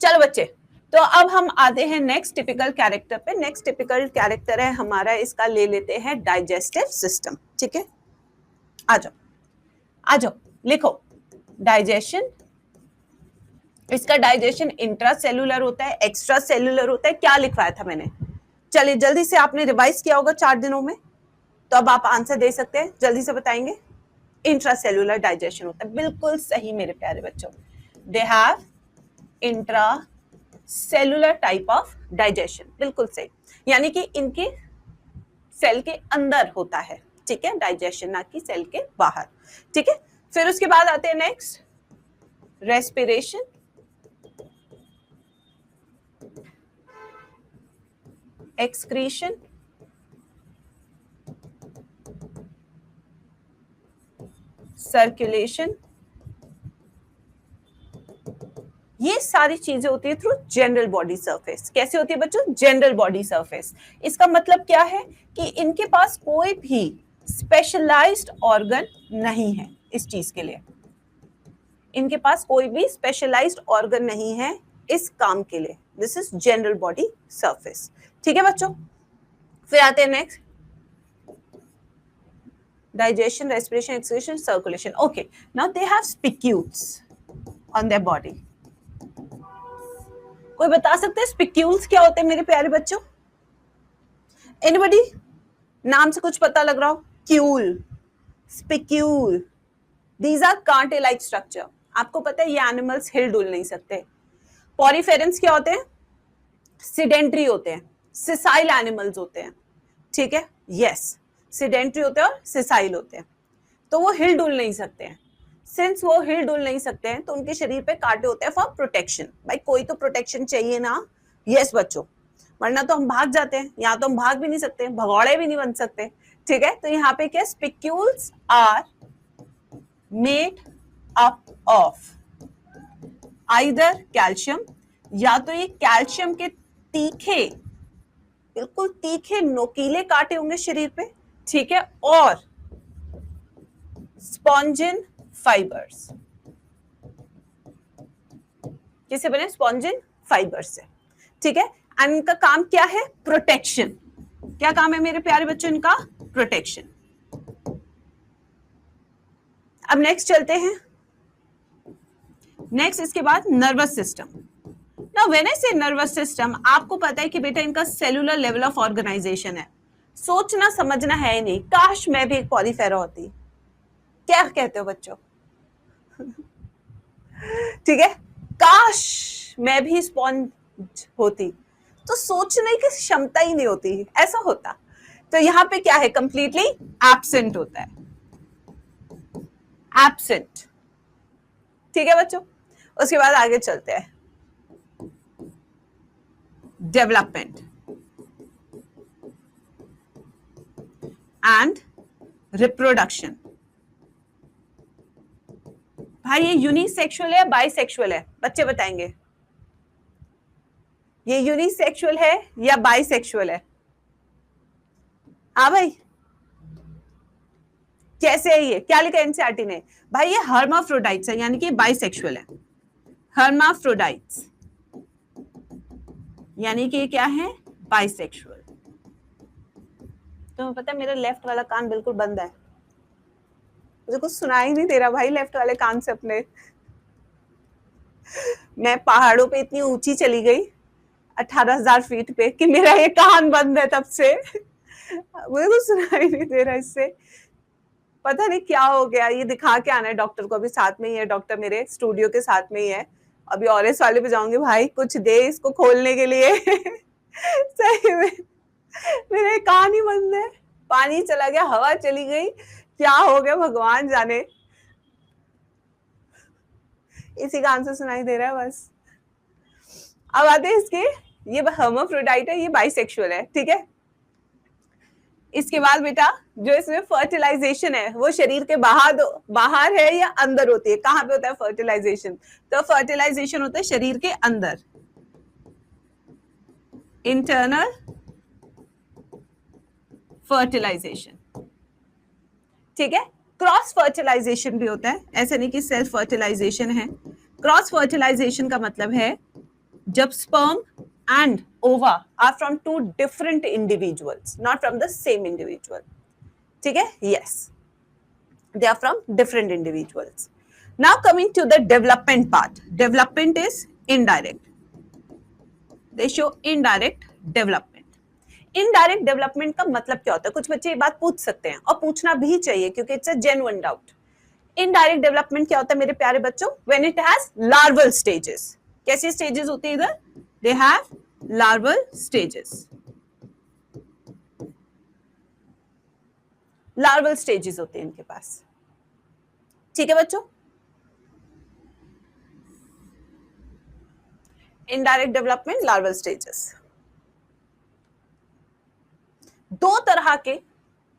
चलो बच्चे, तो अब हम आते हैं नेक्स्ट टिपिकल कैरेक्टर पे। नेक्स्ट टिपिकल कैरेक्टर है हमारा, इसका ले लेते हैं डाइजेस्टिव सिस्टम। ठीक है, आ जाओ आ जाओ, लिखो डाइजेशन। इसका डाइजेशन इंट्रा सेलुलर होता है, एक्स्ट्रा सेलुलर होता है। क्या लिखवाया था मैंने? चलिए जल्दी से, आपने रिवाइज किया होगा 4 दिनों में, तो अब आप आंसर दे सकते हैं, जल्दी से बताएंगे। इंट्रा सेलुलर डाइजेशन होता है, बिल्कुल सही मेरे प्यारे बच्चों। They have intra cellular type of digestion, बिल्कुल सही, यानी कि इनके सेल के अंदर होता है। ठीक है, डाइजेशन, ना कि सेल के बाहर। ठीक है, फिर उसके बाद आते हैं नेक्स्ट रेस्पिरेशन। एक्सक्रीशन, सर्कुलेशन, ये सारी चीजें होती है थ्रू जनरल बॉडी सरफेस। कैसे होती है बच्चों? General body surface. इसका मतलब क्या है कि इनके पास कोई भी स्पेशलाइज्ड ऑर्गन नहीं है इस चीज के लिए। इनके पास कोई भी स्पेशलाइज्ड ऑर्गन नहीं है इस काम के लिए। This is general body surface. ठीक है बच्चों, फिर आते हैं next digestion, respiration, excretion, circulation. Okay, now they have spicules on their body. कोई बता सकते हैं स्पिक्यूल्स क्या होते हैं मेरे प्यारे बच्चों? एनीबॉडी? नाम से कुछ पता लग रहा हो? क्यूल, स्पिक्यूल, दीज आर कांटे लाइक स्ट्रक्चर। आपको पता है ये एनिमल्स हिल डुल नहीं सकते। पॉरीफेरेंस क्या होते हैं? सिडेंट्री होते हैं, सिसाइल एनिमल्स होते हैं। ठीक है, यस, सिडेंट्री होते हैं और सिसाइल होते हैं, तो वो हिल डुल नहीं सकते हैं। सिंस वो हिल डुल नहीं सकते हैं तो उनके शरीर पे कांटे होते हैं फॉर प्रोटेक्शन। भाई कोई तो प्रोटेक्शन चाहिए ना। यस बच्चों, वरना तो हम भाग जाते हैं। यहाँ तो हम भाग भी नहीं सकते, भगौड़े भी नहीं बन सकते। ठीक है, तो यहाँ पे क्या, spicules are made up of either calcium, या तो ये कैल्शियम के तीखे, बिल्कुल तीखे नोकीले कांटे होंगे शरीर पे। ठीक है, और स्पॉन्जिन फाइबर्स। किससे बने? स्पॉन्जिन फाइबर से। ठीक है, एंड इनका काम क्या है? प्रोटेक्शन। क्या काम है मेरे प्यारे बच्चों इनका? प्रोटेक्शन। अब नेक्स्ट चलते हैं। नेक्स्ट इसके बाद nervous system. Now when I से नर्वस सिस्टम, आपको पता है कि बेटा इनका सेलुलर लेवल ऑफ ऑर्गेनाइजेशन है। सोचना समझना है ही नहीं। काश मैं भी एक पॉलीफेरा होती। क्या कहते हो बच्चों? ठीक है, काश मैं भी स्पॉन्ज होती, तो सोचने की क्षमता ही नहीं होती, ऐसा होता। तो यहाँ पे क्या है? कंप्लीटली एब्सेंट होता है, एब्सेंट। ठीक है बच्चों, उसके बाद आगे चलते हैं। Development and reproduction. भाई ये यूनिसेक्सुअल है, बाइसेक्सुअल है? बच्चे बताएंगे, ये यूनिसेक्सुअल है या बाइसेक्सुअल है? हाँ भाई, कैसे है ये? क्या लिखा एनसीईआरटी ने? भाई ये हर्माफ्रोडाइट्स है, यानी कि बाइसेक्सुअल है। हर्माफ्रोडाइट्स यानी कि क्या है? बाइसेक्सुअल। तुम्हें पता है मेरा लेफ्ट वाला कान बिल्कुल बंद है, मुझे कुछ सुनाई नहीं दे रहा भाई लेफ्ट वाले कान से अपने। मैं पहाड़ों पे इतनी ऊंची चली गई 18,000 फीट पे कि मेरा ये कान बंद है तब से। मुझे कुछ सुनाई नहीं दे रहा इससे, पता नहीं क्या हो गया। ये दिखा के आना है डॉक्टर को, अभी साथ में ही है डॉक्टर, मेरे स्टूडियो के साथ में ही है। अभी ऑरेस वाले पे जाऊंगी, भाई कुछ दे इसको खोलने के लिए। सही में मेरे कान ही बंद है, पानी चला गया, हवा चली गई, क्या हो गया भगवान जाने। इसी का आंसर सुनाई दे रहा है बस। अब आते हैं इसके, ये हर्माफ्रोडाइट है, ये बाइसेक्सुअल है। ठीक है, इसके बाद बेटा जो इसमें फर्टिलाइजेशन है वो शरीर के बाहर है या अंदर होती है? कहां पे होता है फर्टिलाइजेशन? तो फर्टिलाइजेशन होता है शरीर के अंदर, इंटरनल फर्टिलाइजेशन। ठीक है, क्रॉस फर्टिलाइजेशन भी होता है, ऐसे नहीं कि सेल्फ फर्टिलाइजेशन है। क्रॉस फर्टिलाइजेशन का मतलब है जब sperm and ova are from two different individuals, not from the same individual. ठीक है? Yes, they are from different individuals. Now coming to the development part. Development is indirect. They show indirect development. Indirect development का मतलब क्या होता है? कुछ बच्चे ये बात पूछ सकते हैं और पूछना भी चाहिए क्योंकि it's a genuine doubt. Indirect development क्या होता है मेरे प्यारे बच्चों? When it has larval stages. कैसी स्टेजेस होती है इधर? They have larval stages. Larval stages होते हैं इनके पास. ठीक है बच्चों? Indirect development, larval stages. दो तरह के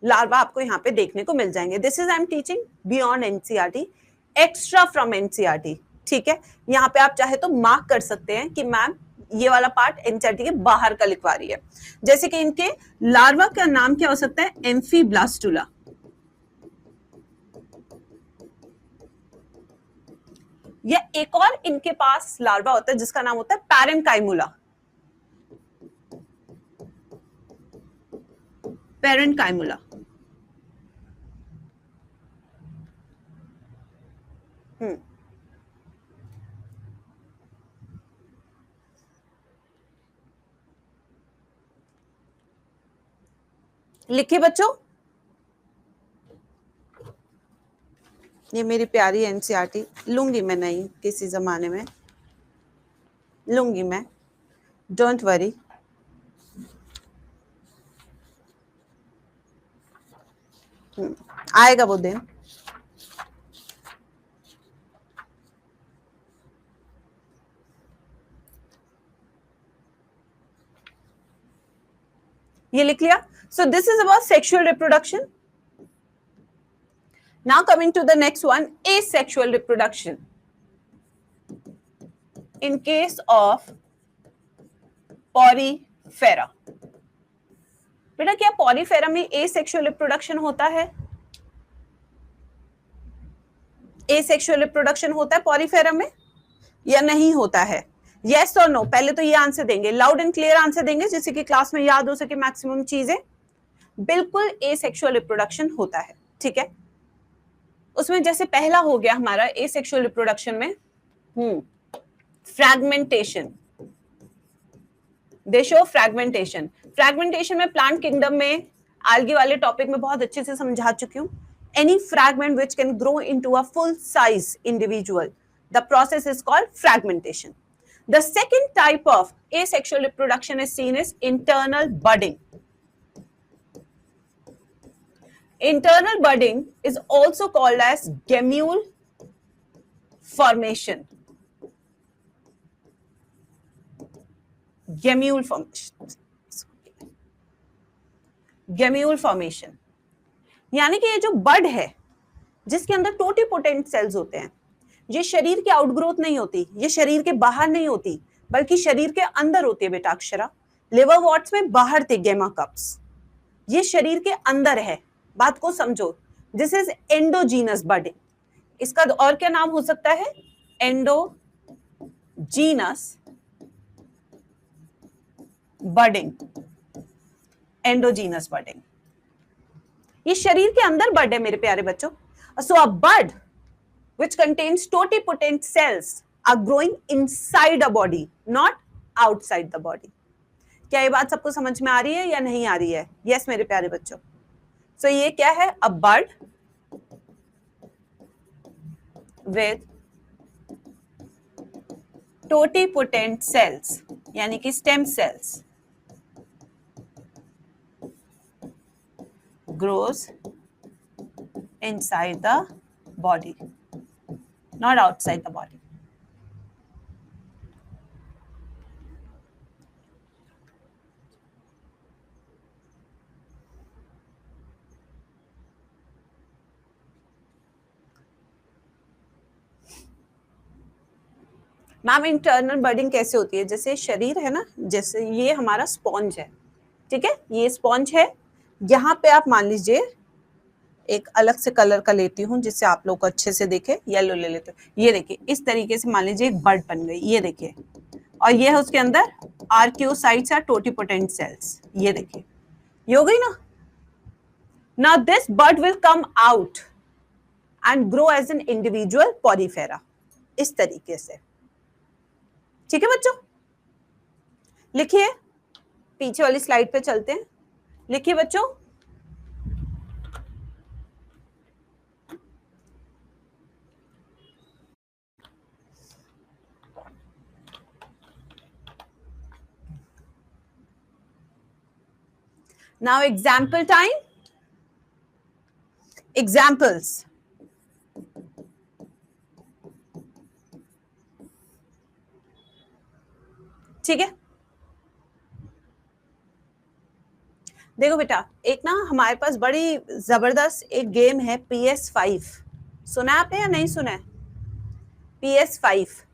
लार्वा आपको यहाँ पे देखने को मिल जाएंगे. This is I am teaching beyond NCERT, extra from NCERT. ठीक है? यहाँ पे आप चाहे तो मार्क कर सकते हैं कि मैम ये वाला पार्ट एनसीईआरटी के बाहर का लिखवा रही है. जैसे कि इनके लार्वा का नाम क्या हो सकता है? एम्फीब्लास्टुला. या एक और इनके पास लार्वा होता है जिसका नाम होता है पैरेन्काइमुला. पैरेन्काइमुला. लिखिए बच्चों. ये मेरी प्यारी एनसीईआरटी लूंगी मैं, नहीं किसी जमाने में लूंगी मैं, डोंट वरी. आएगा वो दिन. ये लिख लिया. So this is about sexual reproduction. Now coming to the next one, asexual reproduction. In case of Porifera. बेटा क्या पॉरीफेरा में asexual reproduction होता है? asexual reproduction होता है पॉरीफेरा में या नहीं होता है? Yes or no? पहले तो ये आंसर देंगे, लाउड एंड क्लियर आंसर देंगे जिससे कि क्लास में याद हो सके मैक्सिमम चीजें. बिल्कुल एसेक्सुअल रिप्रोडक्शन होता है. ठीक है? उसमें जैसे पहला हो गया हमारा एसेक्सुअल रिप्रोडक्शन में फ्रैगमेंटेशन. दे शो फ्रैगमेंटेशन. फ्रैगमेंटेशन में प्लांट किंगडम में algae वाले टॉपिक में बहुत अच्छे से समझा चुकी हूं. Any fragment which can grow into a full size individual, the process is called fragmentation. The second type of asexual reproduction is seen as internal budding. Internal budding is also called as gemule formation. Gemule formation. Gemule formation. यानी कि ये जो बड है जिसके अंदर totipotent sales होते हैं, ये शरीर की आउटग्रोथ नहीं होती, ये शरीर के बाहर नहीं होती, बल्कि शरीर के अंदर होती है बेटा. अक्षरा, लिवर वॉट्स में बाहर थे गेमा कप्स, ये शरीर के अंदर है. बात को समझो. This is endogenous budding. इसका और क्या नाम हो सकता है? Endogenous budding. Endogenous budding. ये शरीर के अंदर बड है मेरे प्यारे बच्चों. सो अ बड which contains totipotent cells are growing inside a body, not outside the body. क्या ये बात सबको समझ में आ रही है या नहीं आ रही है? यस मेरे प्यारे बच्चों. सो ये क्या है? अ बड with totipotent cells, यानी कि stem cells, grows inside the body, not outside the body. Ma'am internal budding कैसे होती है? जैसे शरीर है ना, जैसे ये हमारा स्पॉन्ज है. ठीक है? ये स्पॉन्ज है. यहाँ पे आप मान लीजिए एक अलग से कलर का लेती हूँ जिससे आप लोग को अच्छे से देखे. येलो ले लेते हो. ये देखिए इस तरीके से मान लीजिए एक बर्ड बन गई. ये देखिए और ये है उसके अंदर आर्कियोसाइट्स या टोटिपोटेंट सेल्स। ये देखिए, ये हो गई ना। Now this bird will come out and grow as an individual Porifera, इस तरीके से। ठीक है बच्चों, लिखिए, पीछे वाली स्लाइड पे चलते हैं। लिखिए बच्चों, नाउ एग्जाम्पल टाइम। एग्जाम्पल्स, ठीक है। देखो बेटा, एक ना हमारे पास बड़ी जबरदस्त एक गेम है PS5, सुना है आपने या नहीं सुना है? PS5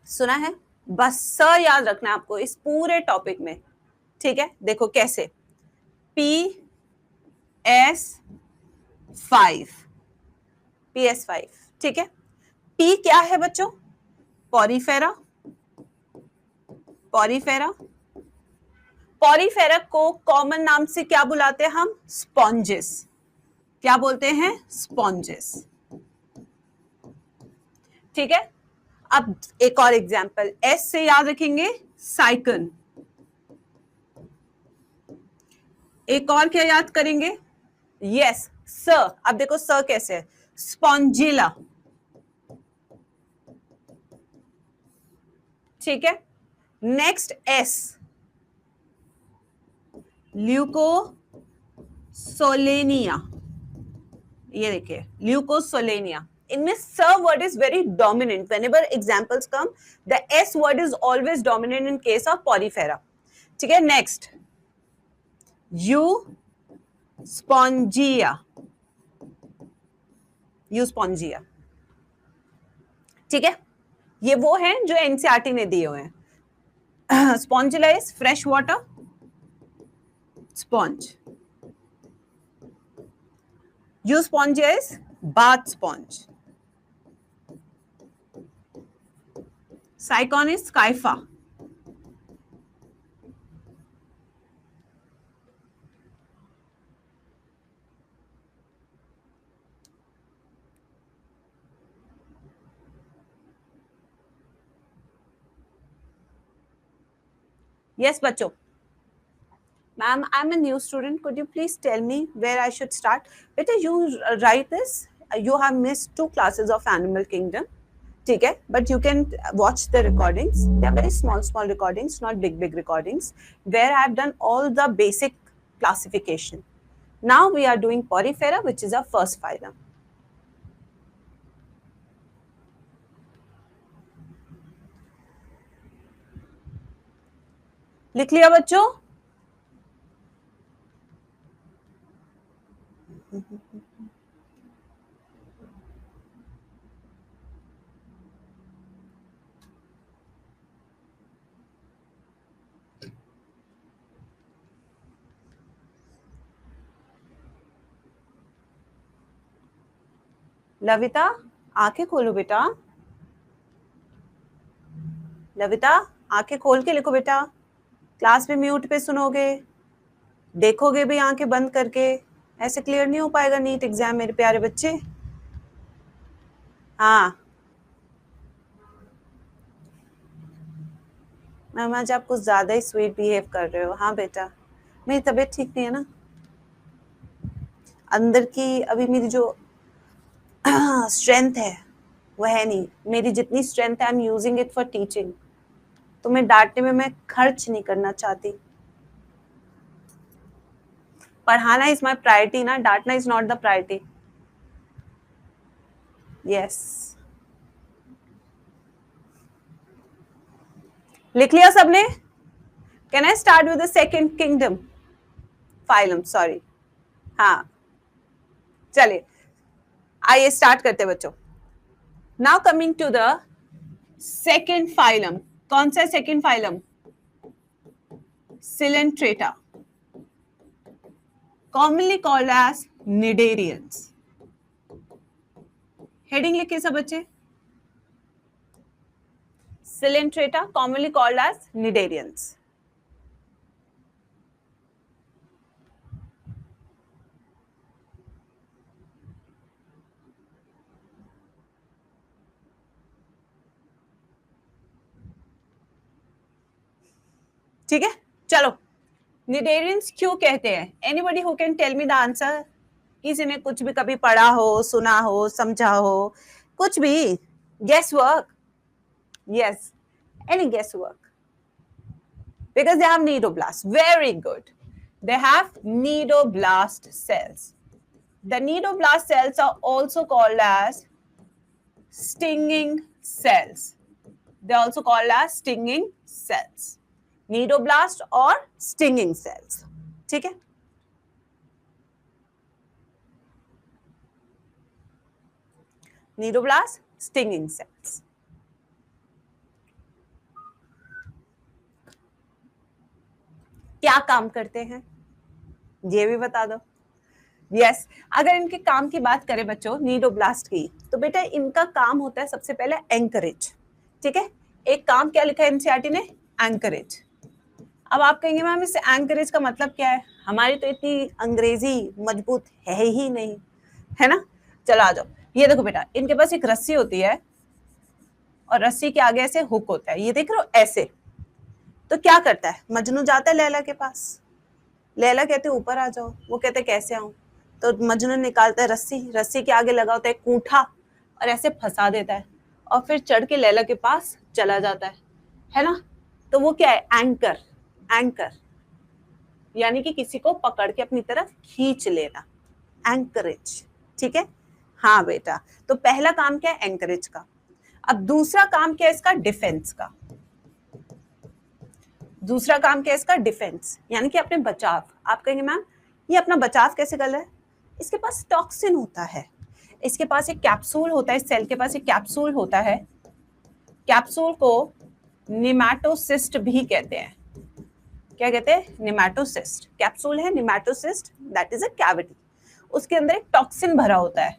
सुना है? बस स याद रखना है आपको इस पूरे टॉपिक में, ठीक है। देखो कैसे, PS5, PS5, ठीक है। P क्या है बच्चों? पॉरीफेरा। पॉरीफेरा, पॉरीफेरा को कॉमन नाम से क्या बुलाते हैं हम? स्पॉन्जेस। क्या बोलते हैं? स्पॉन्जेस, ठीक है। अब एक और एग्जांपल, एस से याद रखेंगे, साइकन। एक और क्या याद करेंगे? यस, स। अब देखो स कैसे है, स्पॉन्जिला, ठीक है। Next is, leucosolenia. ये देखिए, ल्यूकोसोलेनिया। इनमें S word is very dominant, whenever examples come the S word is always dominant in case of porifera, ठीक है। Next, euspongia, euspongia, ठीक है। ये वो हैं जो एनसीईआरटी ने दिए हुए हैं। Spongilla is fresh water sponge. Euspongia is bath sponge. Sycon is Skypha. Yes, बच्चों. Ma'am, I'm a new student. Could you please tell me where I should start? Beta, you write this. You have missed 2 classes of Animal Kingdom. ठीक है, but you can watch the recordings. They are very small recordings, not big recordings, where I have done all the basic classification. Now we are doing Porifera, which is our first phylum. लिख लिया बच्चों? लविता, आंखें खोलो बेटा। लविता, आंखें खोल के लिखो बेटा। क्लास में म्यूट पे सुनोगे, देखोगे भी आंखें बंद करके, ऐसे क्लियर नहीं हो पाएगा नीट एग्जाम मेरे प्यारे बच्चे। हाँ मैम, आज आप कुछ ज्यादा ही स्वीट बिहेव कर रहे हो। हाँ बेटा, मेरी तबीयत ठीक नहीं है ना, अंदर की अभी मेरी जो स्ट्रेंथ है वो है नहीं। मेरी जितनी स्ट्रेंथ है I am using it for teaching. तो मैं डांटने में मैं खर्च नहीं करना चाहती। पढ़ाना इज माई प्रायोरिटी ना, डांटना is not the priority. Yes, लिख लिया सबने? Can I start with the second kingdom phylum? Sorry, हाँ चलिए आइए स्टार्ट करते बच्चों। Now coming to the second phylum. कौन सा second phylum? Coelenterata, commonly called as Cnidarians. Heading लिखिए सब बच्चे। Coelenterata, commonly called as cnidarians. ठीक है, चलो निडेरियंस क्यों कहते हैं? Anybody who can tell me the answer? किसी ने कुछ भी कभी पढ़ा हो, सुना हो, समझा हो, कुछ भी? Guess work? Yes, any guess work? Because they have cnidoblast. Very good. They have cnidoblast cells. The cnidoblast cells are also called as stinging cells. They are also called as stinging cells. Cnidoblast or stinging cells. ठीक है? Cnidoblast, stinging cells. क्या काम करते हैं ये भी बता दो. यस, अगर इनके काम की बात करें बच्चों, नीडोब्लास्ट की, तो बेटा इनका काम होता है सबसे पहले एंकरेज. ठीक है, एक काम क्या लिखा है एनसीईआरटी ने? एंकरेज. अब आप कहेंगे मैम इस एंकरेज का मतलब क्या है? हमारी तो इतनी अंग्रेजी मजबूत है ही नहीं, है ना. चलो आ जाओ. ये देखो बेटा, इनके पास एक रस्सी होती है और रस्सी के आगे ऐसे हुक होता है. ये देख रहे हो ऐसे. तो क्या करता है? मजनू जाता है लैला के पास. लैला कहते ऊपर आ जाओ. वो कहते कैसे आऊं? तो मजनू निकालता है रस्सी. रस्सी के आगे लगा होता है कूठा और ऐसे फंसा देता है और फिर चढ़ के लैला के पास चला जाता है ना. तो वो क्या है? एंकर. एंकर यानी कि किसी को पकड़ के अपनी तरफ खींच लेना. एंकरेज. ठीक है, हाँ बेटा. तो पहला काम क्या है? एंकरेज का. अब दूसरा काम क्या है इसका? डिफेंस का. दूसरा काम क्या है इसका? डिफेंस, यानी कि अपने बचाव. आप कहेंगे मैम ये अपना बचाव कैसे कर रहा है? इसके पास टॉक्सिन होता है. इसके पास एक कैप्सूल होता है. सेल के पास एक कैप्सूल होता है. कैप्सूल को निमैटोसिस्ट भी कहते हैं. क्या कहते हैं? निमैटोसिस्ट. कैप्सूल है निमैटोसिस्ट, दैट इज अ कैविटी. उसके अंदर एक टॉक्सिन भरा होता है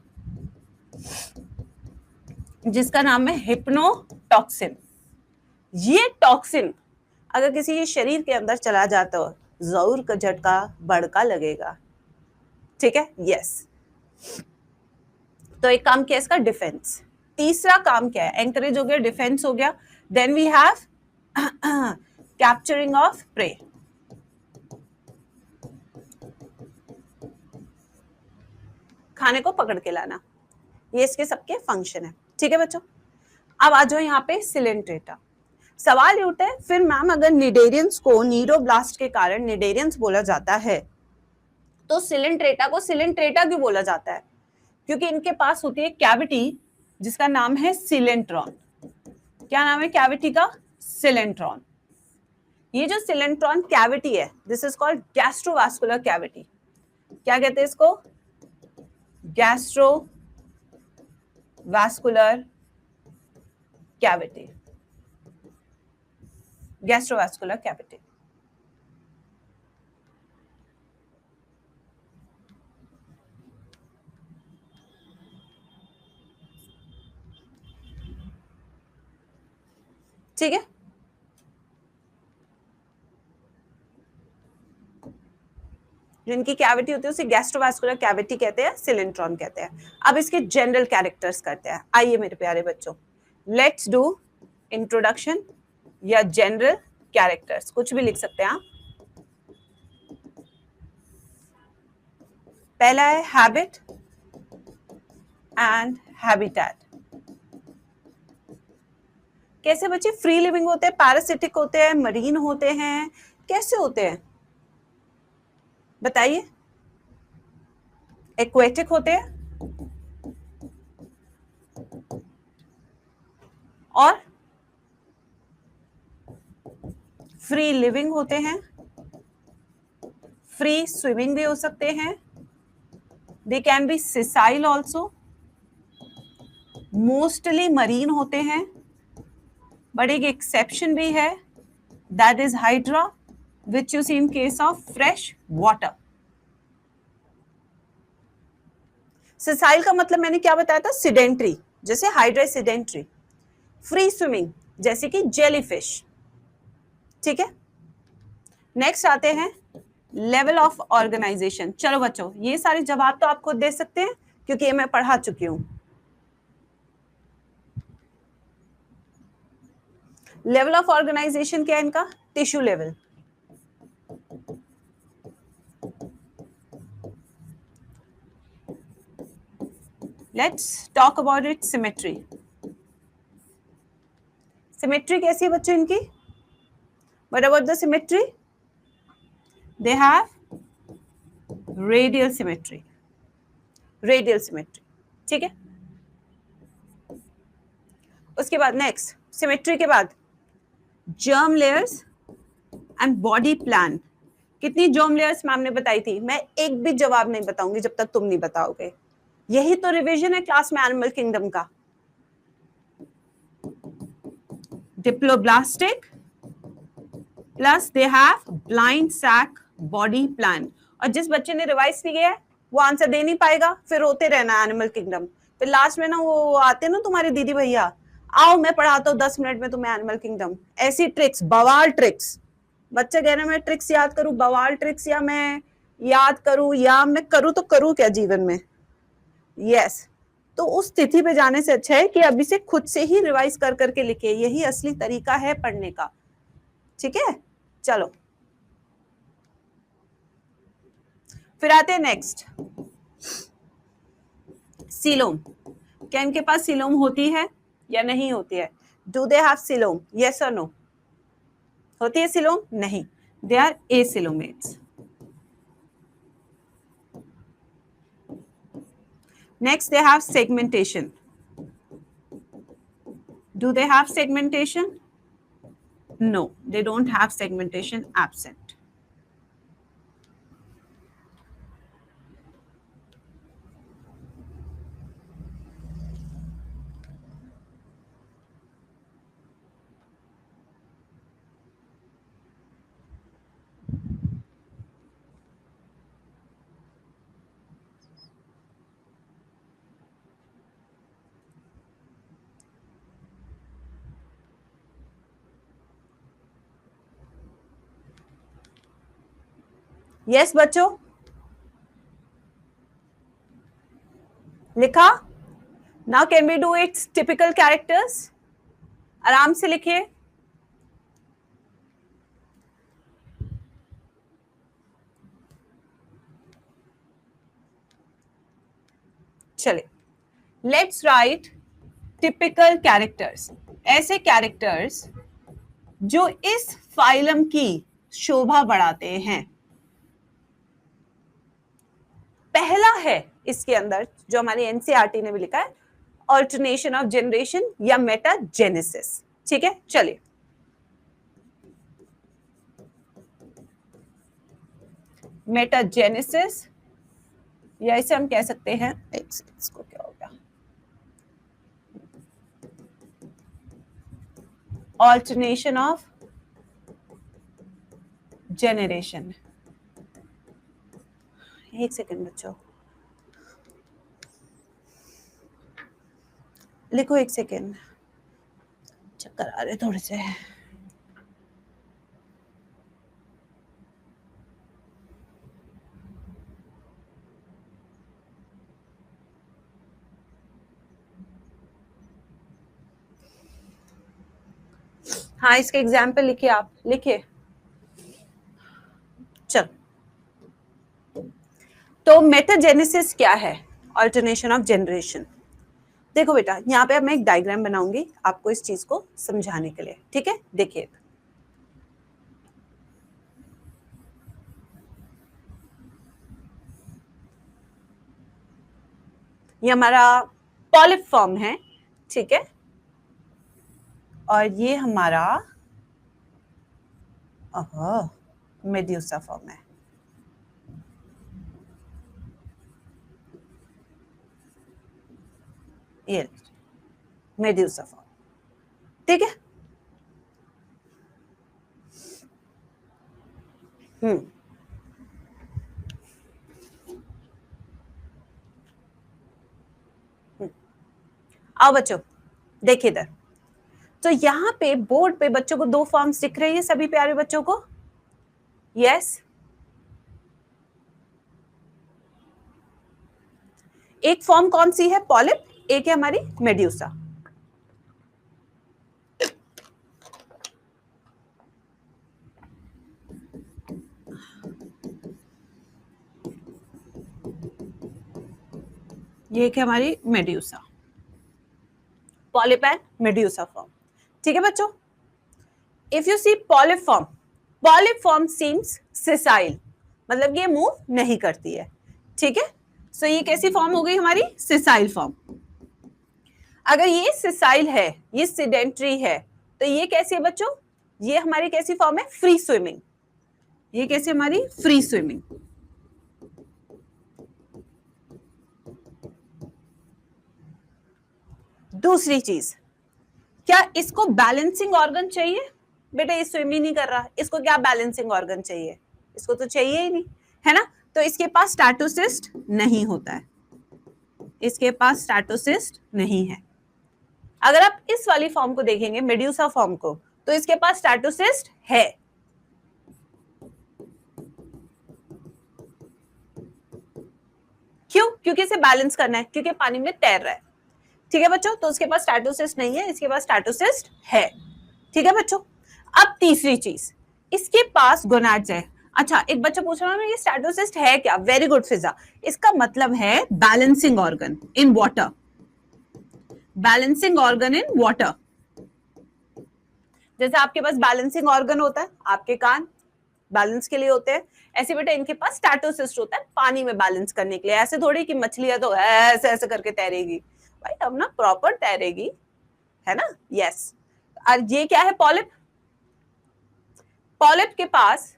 जिसका नाम है हिप्नोटॉक्सिन. ये टॉक्सिन अगर किसी के शरीर के अंदर चला जाता हो जरूर का झटका बड़का लगेगा. ठीक है, यस. तो एक काम क्या है इसका? डिफेंस. तीसरा काम क्या है? एंकरेज हो गया, डिफेंस हो गया. Then we have capturing of prey. खाने को पकड़ के लाना. ये इसके सबके फंक्शन है. ठीक है बच्चों, अब आ जाओ यहाँ पे सिलेंट्रेटा. सवाल ये उठता है फिर मैम अगर निडेरियंस को नीडोब्लास्ट के कारण निडेरियंस बोला जाता है तो सिलेंट्रेटा को सिलेंट्रेटा क्यों बोला जाता है? क्योंकि इनके पास होती है कैविटी जिसका नाम है सिलेंट्रॉन. क्या नाम है कैविटी का? सिलेंट्रॉन. ये जो सिलेंट्रॉन कैविटी है this is called gastrovascular cavity. क्या कहते हैं इसको? Gastrovascular cavity. Gastrovascular cavity. ठीक है, जिनकी कैविटी होती है उसे गैस्ट्रोवास्कुलर कैविटी कहते हैं, सिलेंट्रॉन कहते हैं. अब इसके जनरल कैरेक्टर्स करते हैं. आइए मेरे प्यारे बच्चों, लेट्स डू इंट्रोडक्शन या जनरल कैरेक्टर्स. कुछ भी लिख सकते हैं आप. पहला है हैबिट एंड हैबिटेट. कैसे बच्चे? फ्री लिविंग होते हैं, पैरासिटिक होते हैं, मरीन होते हैं, कैसे होते हैं बताइए? एक्वेटिक होते हैं और फ्री लिविंग होते हैं. फ्री स्विमिंग भी हो सकते हैं. They can be sessile also. Mostly marine होते हैं, बट एक एक्सेप्शन भी है, that is Hydra which you see in case of fresh water. Sessile का मतलब मैंने क्या बताया था? सिडेंट्री. जैसे हाइड्रा सिडेंट्री. फ्री स्विमिंग जैसे कि जेलीफिश, ठीक है। नेक्स्ट आते हैं लेवल ऑफ ऑर्गेनाइजेशन। चलो बच्चों, ये सारे जवाब तो आप खुद दे सकते हैं क्योंकि ये मैं पढ़ा चुकी हूं। लेवल ऑफ ऑर्गेनाइजेशन क्या है इनका? Tissue level. Let's talk about it symmetry. Symmetry कैसी है बच्चों इनकी? What about the symmetry? They have radial symmetry, radial symmetry, ठीक है। उसके बाद नेक्स्ट सिमेट्री के बाद germ layers and body plan. कितनी जर्म लेयर्स मैम ने बताई थी? मैं एक भी जवाब नहीं बताऊंगी जब तक तुम नहीं बताओगे। यही तो रिवीजन है क्लास में एनिमल किंगडम का। Diploblastic plus they have blind sac body plan. और जिस बच्चे ने रिवाइज नहीं किया है वो आंसर दे नहीं पाएगा, फिर रोते रहना एनिमल किंगडम। फिर लास्ट में ना वो आते ना तुम्हारे दीदी भैया, आओ मैं पढ़ाता हूँ 10 मिनट में तुम्हें एनिमल किंगडम। ऐसी ट्रिक्स, बवाल ट्रिक्स। बच्चे कह रहे मैं ट्रिक्स याद करूं, बवाल ट्रिक्स, या मैं याद करूं, या मैं करूं तो करूं क्या जीवन में? यस तो उस स्थिति पे जाने से अच्छा है कि अभी से खुद से ही रिवाइज कर करके लिखे, यही असली तरीका है पढ़ने का, ठीक है। चलो फिर आते हैं नेक्स्ट, सीलोम। क्या इनके पास सीलोम होती है या नहीं होती है? Do they have coelom? Yes और नो? होती है सीलोम? नहीं, they are acoelomates. Next they have segmentation. Do they have segmentation? No, they don't have segmentation, absent. Yes बच्चों, लिखा? Now can we do its typical characters? आराम से लिखिए। चले, लेट्स राइट टिपिकल कैरेक्टर्स। ऐसे कैरेक्टर्स जो इस फाइलम की शोभा बढ़ाते हैं। पहला है इसके अंदर जो हमारी एनसीईआरटी ने भी लिखा है, ऑल्टरनेशन ऑफ जनरेशन या मेटाजेनेसिस, ठीक है। चलिए, मेटाजेनेसिस या इसे हम कह सकते हैं, इसको क्या हो गया, ऑल्टरनेशन ऑफ जेनरेशन। एक सेकंड बच्चों, लिखो, एक सेकेंड, चक्कर आ रहे थोड़े से। हाँ, इसके एग्जाम्पल लिखिए, आप लिखिए। चल, तो मेटाजेनेसिस क्या है? Alternation of generation. देखो बेटा, यहाँ पे अब मैं एक डायग्राम बनाऊंगी आपको इस चीज को समझाने के लिए, ठीक है। देखिए, ये हमारा पॉलिप फॉर्म है, ठीक है, और ये हमारा मेड्यूसा फॉर्म है। ये मेड्यूसा फॉर्म, ठीक है। आओ बच्चों, देखिए इधर, तो यहाँ पे बोर्ड पे बच्चों को दो फॉर्म्स दिख रही है सभी प्यारे बच्चों को. यस. एक फॉर्म कौन सी है? पॉलिप. एक है हमारी मेड्यूसा. ये एक है हमारी medusa. Polyp and medusa form. ठीक है बच्चों. If you see polyp form seems sessile, मतलब ये मूव नहीं करती है. ठीक है. सो ये कैसी फॉर्म हो गई हमारी? Sessile form. अगर ये सिसाइल है, ये सिडेंट्री है, तो ये कैसी है बच्चों? ये हमारी कैसी फॉर्म है? Free swimming. ये कैसी हमारी? Free swimming. दूसरी चीज, क्या इसको बैलेंसिंग ऑर्गन चाहिए? बेटा ये स्विम ही नहीं कर रहा, इसको क्या बैलेंसिंग ऑर्गन चाहिए? इसको तो चाहिए ही नहीं, है ना. तो इसके पास स्टैटोसिस्ट नहीं होता है. इसके पास स्टैटोसिस्ट नहीं है. अगर आप इस वाली फॉर्म को देखेंगे, मेड्यूसा फॉर्म को, तो इसके पास स्टैटोसिस्ट है. क्यों? क्योंकि इसे बैलेंस करना है, क्योंकि पानी में तैर रहा है. ठीक है बच्चों. तो उसके पास स्टैटोसिस्ट नहीं है, इसके पास स्टैटोसिस्ट है. ठीक है बच्चों. अब तीसरी चीज, इसके पास गोनाड्स है. अच्छा, एक बच्चा पूछ रहा है ये स्टैटोसिस्ट है क्या? वेरी गुड फिजा. इसका मतलब है balancing organ in water. Balancing organ in water. जैसे आपके पास बैलेंसिंग ऑर्गन होता है, आपके कान बैलेंस के लिए होते हैं, ऐसे बेटा इनके पास स्टैटोसिस्ट होता है पानी में बैलेंस करने के लिए. ऐसे थोड़ी कि मछलियां तो ऐसे ऐसे करके तैरेगी भाई, अब ना प्रॉपर तैरेगी, है ना. यस. और ये क्या है? पॉलिप. पॉलिप के पास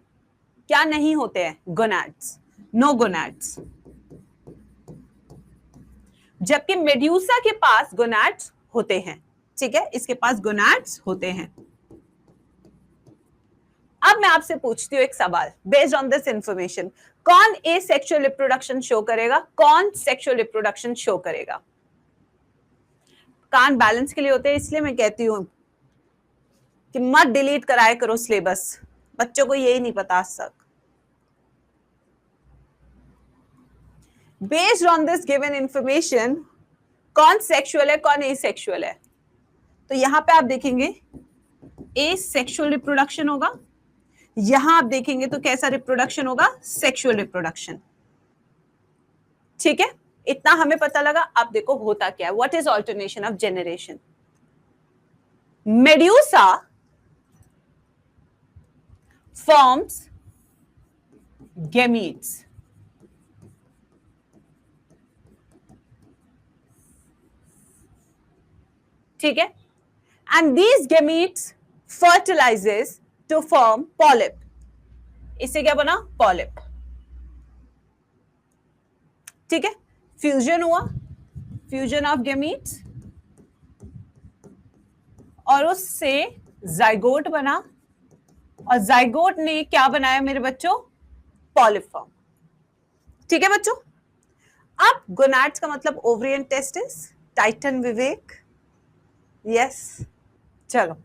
क्या नहीं होते हैं? गोनाड्स. No gonads. जबकि मेड्यूसा के पास गोनाड्स होते हैं. ठीक है, इसके पास गोनाड्स होते हैं. अब मैं आपसे पूछती हूँ एक सवाल बेस्ड ऑन दिस इंफॉर्मेशन. कौन ए सेक्सुअल रिप्रोडक्शन शो करेगा? कौन सेक्सुअल रिप्रोडक्शन शो करेगा? कान बैलेंस के लिए होते हैं, इसलिए मैं कहती हूं कि मत डिलीट कराया करो सिलेबस. बच्चों को यही नहीं पता आज तक. Based on this given information, कौन सेक्सुअल है, कौन एसेक्सुअल है? तो यहां पे आप देखेंगे एसेक्सुअल रिप्रोडक्शन होगा. यहां आप देखेंगे तो कैसा रिप्रोडक्शन होगा? Sexual reproduction. ठीक है, इतना हमें पता लगा. अब देखो होता क्या है. What is alternation of generation? Medusa forms gametes. ठीक है. And these gametes fertilizes to form polyp. इससे क्या बना? polyp. ठीक है. फ्यूजन हुआ, फ्यूजन ऑफ gametes, और उससे जाइगोट बना, और जाइगोट ने क्या बनाया मेरे बच्चों? Polyp form. ठीक है बच्चों. अब गोनाड्स का मतलब ovary and testis. Titan Vivek. Yes. चलो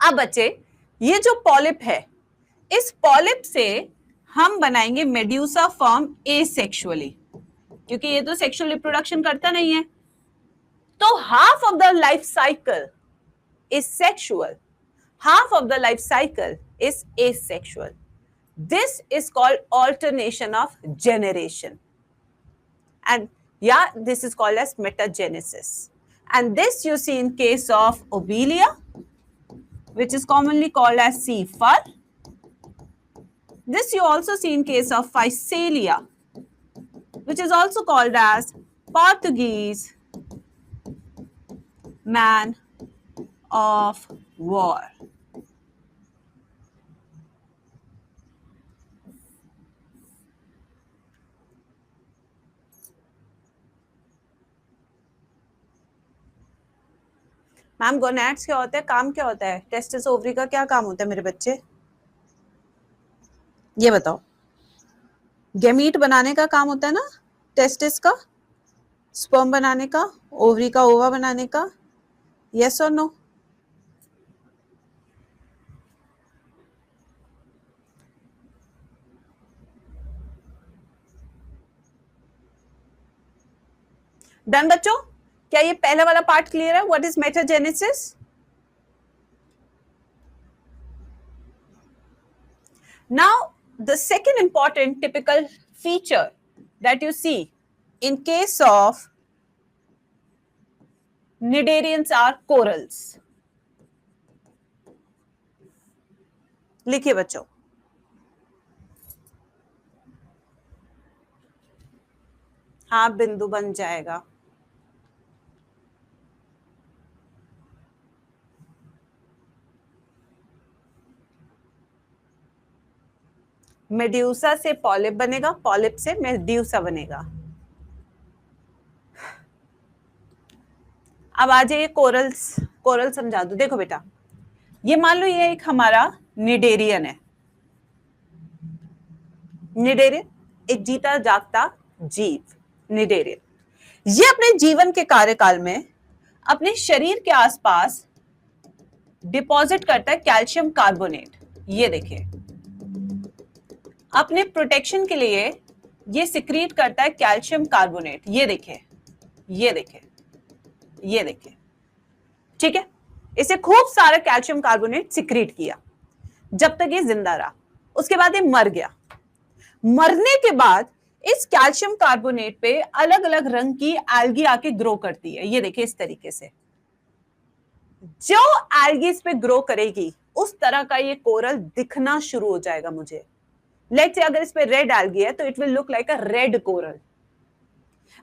अब बच्चे, ये जो पॉलिप है, इस पॉलिप से हम बनाएंगे मेड्यूसा फॉर्म एसेक्सुअली, क्योंकि ये तो सेक्सुअल रिप्रोडक्शन करता नहीं है. तो half of the life cycle is sexual, half of the life cycle is asexual. This is called alternation of generation. And yeah, this is called as metagenesis. And this you see in case of Obelia, which is commonly called as sea fur. This you also see in case of Physalia, which is also called as Portuguese man of war. Ma'am gonads क्या होता है? काम क्या होता है? Testis ovary का क्या काम होता है मेरे बच्चे? ये बताओ. गैमीट बनाने का काम होता है ना टेस्टिस का, स्पर्म बनाने का, ओवरी का ओवा बनाने का. यस और नो? डन बच्चों, क्या ये पहला वाला पार्ट क्लियर है? What is metagenesis? Now, the second important typical feature that you see in case of cnidarians are corals. लिखिए बच्चों, हाँ बिंदु बन जाएगा। मेड्यूसा से पॉलिप बनेगा, पॉलिप से मेड्यूसा बनेगा। अब आ जाइए कोरल्स, कोरल समझा दो। देखो बेटा, ये मान लो ये एक हमारा निडेरियन है। निडेरियन एक जीता जागता जीव, निडेरियन। ये अपने जीवन के कार्यकाल में अपने शरीर के आसपास डिपॉजिट करता है कैल्शियम कार्बोनेट। ये देखिए, अपने प्रोटेक्शन के लिए ये सिक्रीट करता है कैल्शियम कार्बोनेट। ये देखिए, ये देखिए, ये देखिए, ठीक है। इसे खूब सारा कैल्शियम कार्बोनेट सिक्रीट किया जब तक ये जिंदा रहा। उसके बाद ये मर गया। मरने के बाद इस कैल्शियम कार्बोनेट पे अलग अलग रंग की एल्गी आके ग्रो करती है। ये देखिए, इस तरीके से जो एल्गी इस पे ग्रो करेगी उस तरह का ये कोरल दिखना शुरू हो जाएगा मुझे। लेट्स से अगर इस पे रेड एल्गी है तो it will look like a red coral.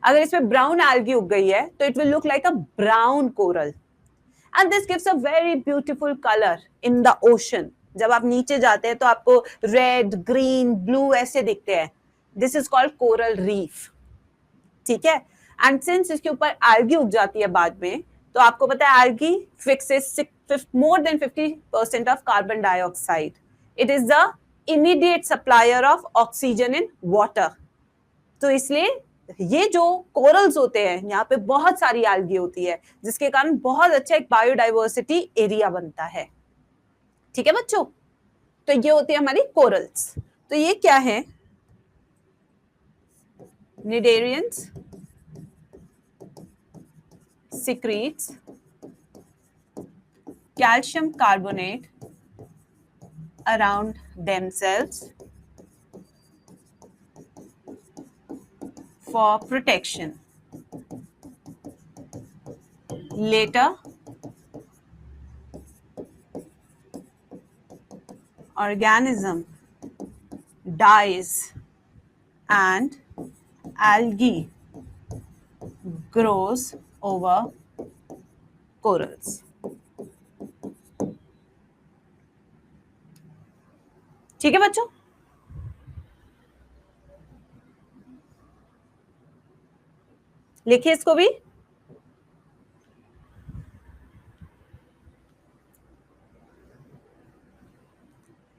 अगर इस पे ब्राउन एल्गी उग गई है तो it will look like a brown coral. And this gives a very beautiful colour in the ocean. जब आप नीचे जाते हैं तो आपको रेड, ग्रीन, ब्लू ऐसे दिखते हैं। This is called coral reef, ठीक है। एंड सिंस इसके ऊपर एल्गी उग जाती है बाद में, तो आपको पता है algae fixes more than 50% of carbon dioxide. It is the immediate supplier of oxygen in water. तो इसलिए ये जो कोरल्स होते हैं यहाँ पे बहुत सारी एल्गी होती है, जिसके कारण बहुत अच्छा एक बायोडाइवर्सिटी एरिया बनता है। ठीक है बच्चों, तो ये होती है हमारी कोरल्स। तो ये क्या है? Cnidarians secretes calcium carbonate around themselves for protection. Later, organism dies and algae grows over corals. ठीक है बच्चों, लिखिए इसको भी।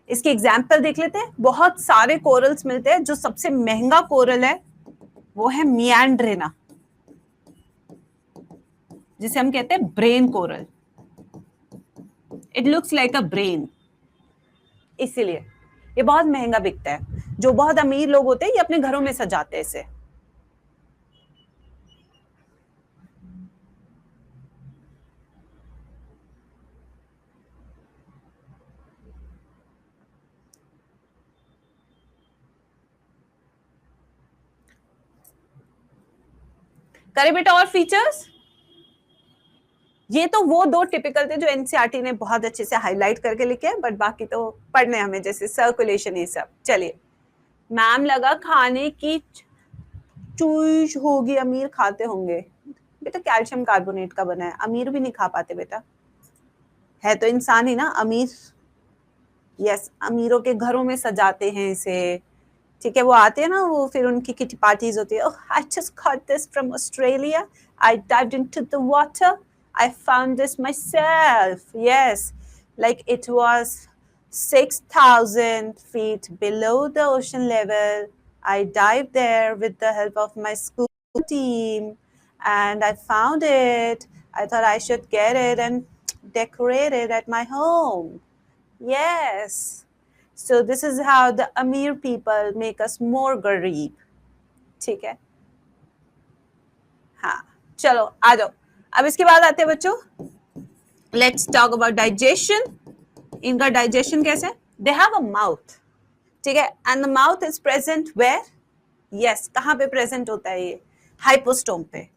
इसकी एग्जाम्पल देख लेते हैं। बहुत सारे कोरल्स मिलते हैं। जो सबसे महंगा कोरल है वो है मियांड्रेना, जिसे हम कहते हैं brain coral. It looks like a brain, इसीलिए ये बहुत महंगा बिकता है। जो बहुत अमीर लोग होते हैं ये अपने घरों में सजाते हैं इसे। करे बेटा और फीचर्स। ये तो वो दो टिपिकल थे जो एनसीईआरटी ने बहुत अच्छे से हाईलाइट करके लिखे, बट बाकी तो पढ़ने हमें, जैसे सर्कुलेशन, ये सब। चलिए, मैम लगा खाने की चूज होगी, अमीर खाते होंगे। बेटा कैल्शियम कार्बोनेट का बना है, अमीर भी नहीं खा पाते बेटा, है तो इंसान ही ना अमीर। यस, अमीरों के घरों में सजाते हैं इसे। ठीक है, वो आते हैं ना, वो फिर उनकी किटी पार्टीज होती है। I just caught this from Australia. I dived into the water. I found this myself. Yes, like it was 6,000 feet below the ocean level. I dived there with the help of my school team and I found it. I thought I should get it and decorate it at my home. Yes. So this is how the Amir people make us more गरीब। ठीक है, हाँ, चलो आ जाओ, अब इसके बाद आते हैं बच्चों, लेट्स टॉक अबाउट डाइजेशन। इनका डाइजेशन कैसे है? दे हैव अ माउथ, ठीक है, and the mouth is present where? Yes, कहां पे प्रेजेंट होता है ये? हाइपोस्टोम पे।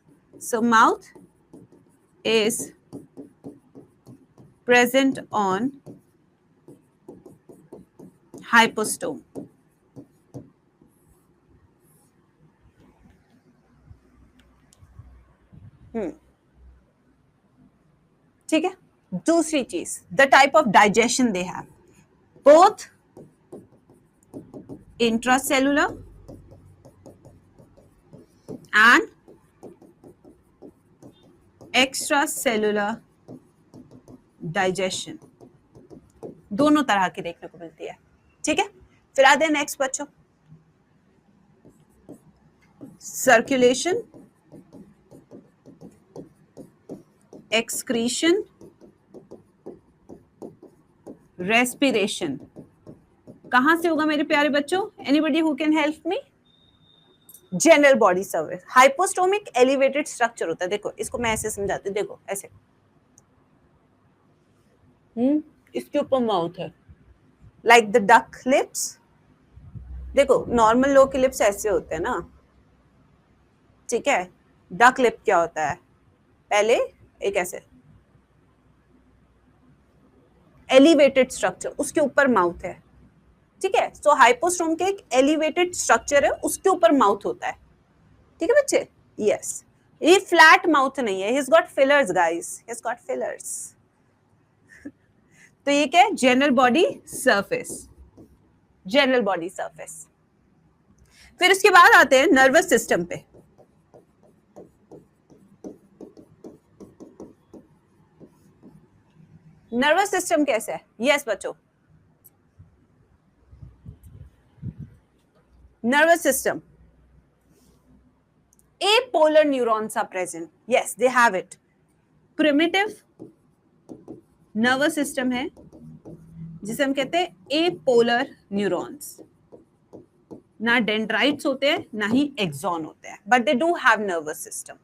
So mouth is present on hypostome. ठीक है, दूसरी चीज, the type of digestion they have, both intracellular and extracellular digestion, दोनों तरह की देखने को मिलती है। ठीक है, फिर आते हैं नेक्स्ट बच्चों, सर्कुलेशन, एक्सक्रीशन, रेस्पिरेशन। कहां से होगा मेरे प्यारे बच्चों? Anybody who can help me? General body surface. Hypostomic elevated structure होता है, देखो इसको मैं ऐसे समझाती हूँ, देखो ऐसे, इसके ऊपर माउथ है, लाइक द डक लिप्स। देखो नॉर्मल लोग के लिप्स ऐसे होते हैं ना, ठीक है, डक लिप क्या होता है? पहले एक ऐसे एलिवेटेड स्ट्रक्चर, उसके ऊपर माउथ है, ठीक है। सो हाइपोस्टोम के एक एलिवेटेड स्ट्रक्चर है, उसके ऊपर माउथ होता है, ठीक है बच्चे? यस, ये फ्लैट माउथ नहीं है, he's got fillers guys, he's got fillers। तो ये क्या है? General body surface, general body surface. फिर उसके बाद आते हैं नर्वस सिस्टम पे। नर्वस सिस्टम कैसे है? यस बच्चों, nervous system, apolar neurons are present, yes they have it। Primitive nervous system है जिसे हम कहते हैं एपोलर न्यूरॉन्स, ना डेंड्राइट्स होते हैं ना ही एक्सॉन होते हैं, but they do have nervous system.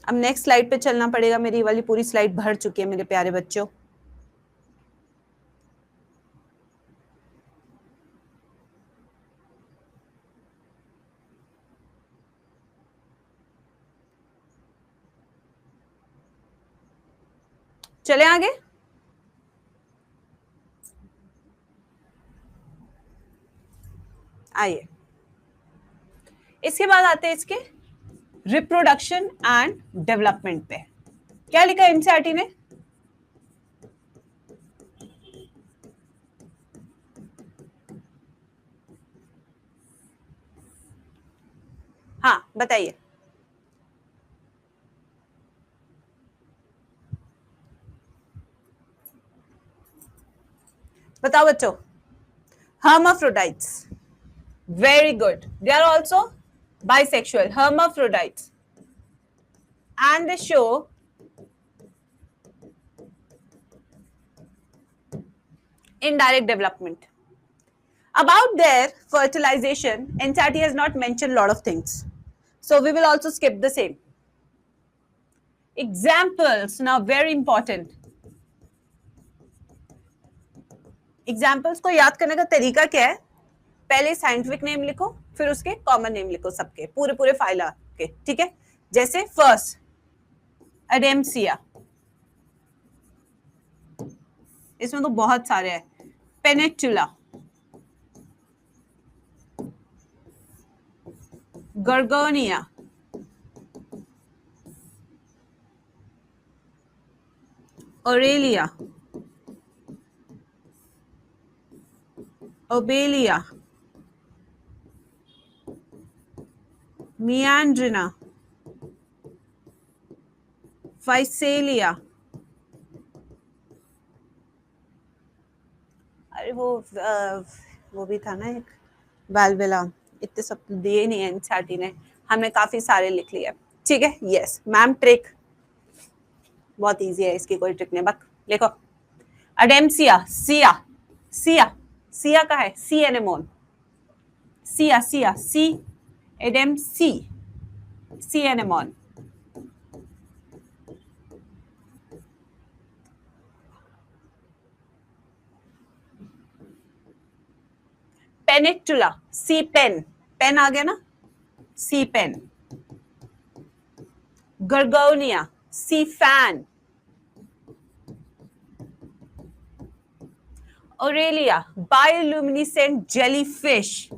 अब नेक्स्ट स्लाइड पे चलना पड़ेगा, मेरी वाली पूरी स्लाइड भर चुकी है मेरे प्यारे बच्चों। चले आगे, आइए इसके बाद आते हैं इसके रिप्रोडक्शन एंड डेवलपमेंट पे। क्या लिखा एनसीईआरटी ने? हाँ बताइए। बताओ बच्चों। hermaphrodites, very good, they are also bisexual, hermaphrodites, and they show indirect development. About their fertilization, NCERT has not mentioned a lot of things, so we will also skip the same. Examples, now very important. Examples को याद करने का तरीका क्या है? पहले scientific name लिखो, फिर उसके कॉमन नेम लिखो, सबके पूरे पूरे फाइला के, ठीक है। जैसे फर्स्ट एडेम्सिया, इसमें तो बहुत सारे हैं, पेनेटुला, गर्गोनिया, ओरेलिया, ओबेलिया, मियांड्रिना, फाइसेलिया, अरे वो भी था ना एक वाल्वेला, इतने सब दिए नहीं है एनसीईआरटी ने, हमने काफी सारे लिख लिए, ठीक है। यस मैम, ट्रिक बहुत इजी है, इसकी कोई ट्रिक नहीं, बस लिखो एडेम्सिया, सिया, सिया, सिया का है सी एनेमोन, sia, C, edem, C, anemone. Peninsula, C, pen, pen आ गया ना, C, pen. Gorgonia, C, fan. Aurelia, bioluminescent jellyfish.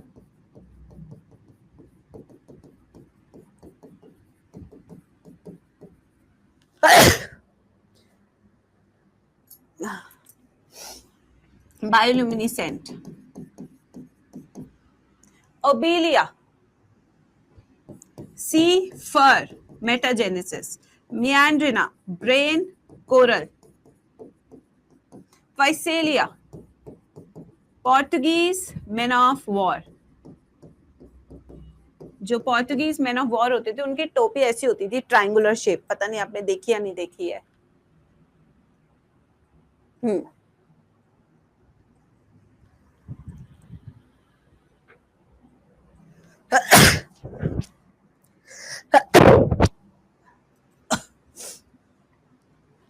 Bioluminescent. Obelia, C, fur, metagenesis. Meandrina, brain, coral. Physalia, Portuguese men of war. जो Portuguese man of war होते थे उनकी टोपी ऐसी होती थी, ट्रायंगुलर शेप. पता नहीं आपने देखी या नहीं देखी है.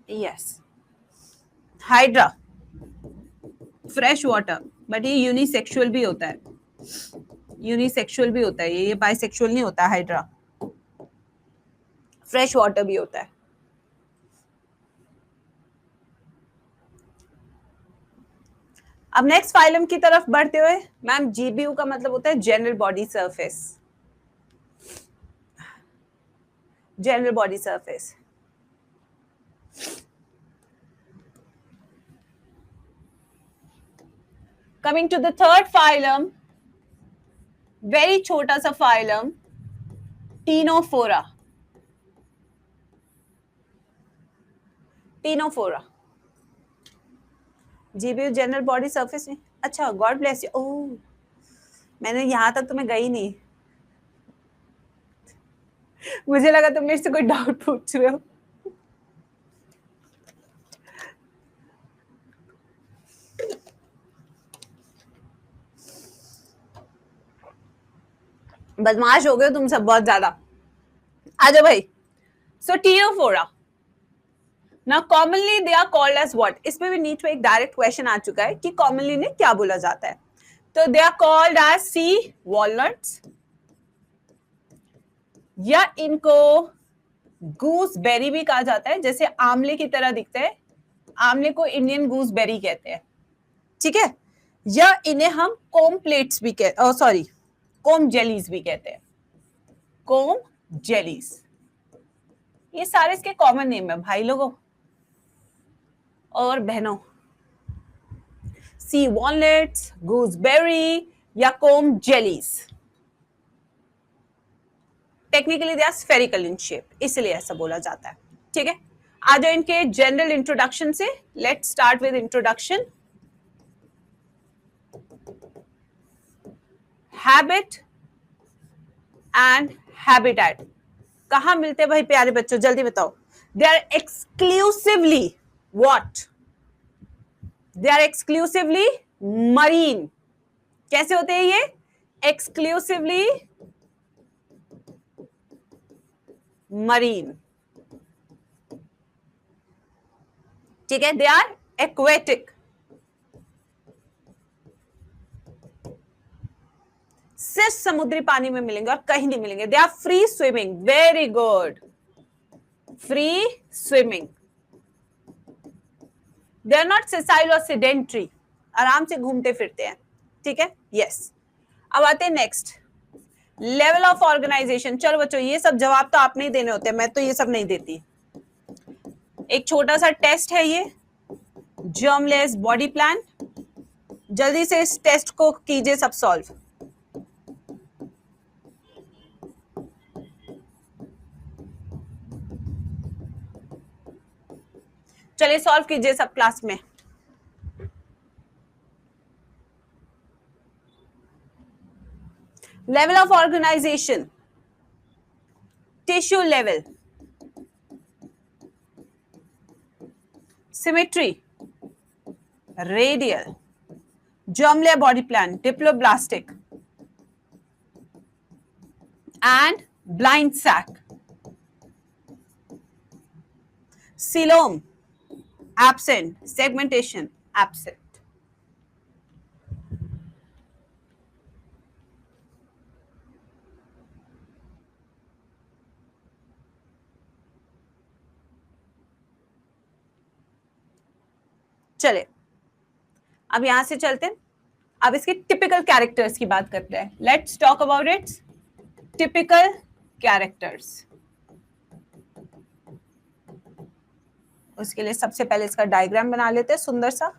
Yes. Hydra, fresh water, but ये यूनिसेक्सुअल भी होता है. यूनिसेक्सुअल भी होता है ये बाइसेक्सुअल नहीं होता. हाइड्रा फ्रेश वाटर भी होता है. अब नेक्स्ट फाइलम की तरफ बढ़ते हुए, मैम जीबीयू का मतलब होता है general body surface. General body surface. Coming to the third phylum, very छोटा सा फाइलम, टीनोफोरा. टीनोफोरा जीबीयू जनरल बॉडी सरफेस में. अच्छा, गॉड ब्लेस यू. ओह, मैंने यहां तक तो मैं गई नहीं. मुझे लगा तुम मेरे से कोई डाउट पूछ रहे हो. बदमाश हो गए तुम सब बहुत ज्यादा. आजा भाई. सो Ctenophora, Now commonly they are called as what? इसमें भी नीट में एक डायरेक्ट क्वेश्चन आ चुका है कि commonly ने क्या बोला जाता है. तो they are called as sea walnuts, या इनको गूसबेरी भी कहा जाता है. जैसे आमले की तरह दिखते हैं, आमले को इंडियन गूसबेरी कहते हैं. ठीक है. या इन्हें हम कोम प्लेट्स भी कहते, सॉरी कोम जेलीज भी कहते हैं. कोम जेलीज, ये सारे इसके कॉमन नेम है भाई लोगों और बहनों. सी वॉलनट्स, गूसबेरी या comb jellies. Technically they are spherical in shape, इसलिए ऐसा बोला जाता है. ठीक है. आ जाओ इनके जनरल इंट्रोडक्शन से. Let's start with introduction. Habit and habitat. कहां मिलते हैं भाई प्यारे बच्चों, जल्दी बताओ. They are exclusively what? They are exclusively marine. कैसे होते हैं ये? Exclusively marine. ठीक है. They are aquatic. सिर्फ समुद्री पानी में मिलेंगे और कहीं नहीं मिलेंगे. They are free swimming. Very good. Free swimming. They are not sessile or sedentary. आराम से घूमते फिरते हैं. ठीक है. यस. अब आते हैं नेक्स्ट, लेवल ऑफ ऑर्गेनाइजेशन. चलो बच्चों, ये सब जवाब तो आपने ही देने होते हैं, मैं तो ये सब नहीं देती. एक छोटा सा टेस्ट है ये, जर्मलेस बॉडी प्लान. जल्दी से इस टेस्ट को कीजिए सब सॉल्व. चलिए सॉल्व कीजिए सब क्लास में. Level of organisation, tissue level, symmetry, radial, germ layer body plan, diploblastic, and blind sac. Coelom, absent. Segmentation, absent. चले, अब यहां से चलते हैं, अब इसके टिपिकल कैरेक्टर्स की बात करते हैं. Let's talk about it's typical characters. उसके लिए सबसे पहले इसका डायग्राम बना लेते हैं सुंदर सा.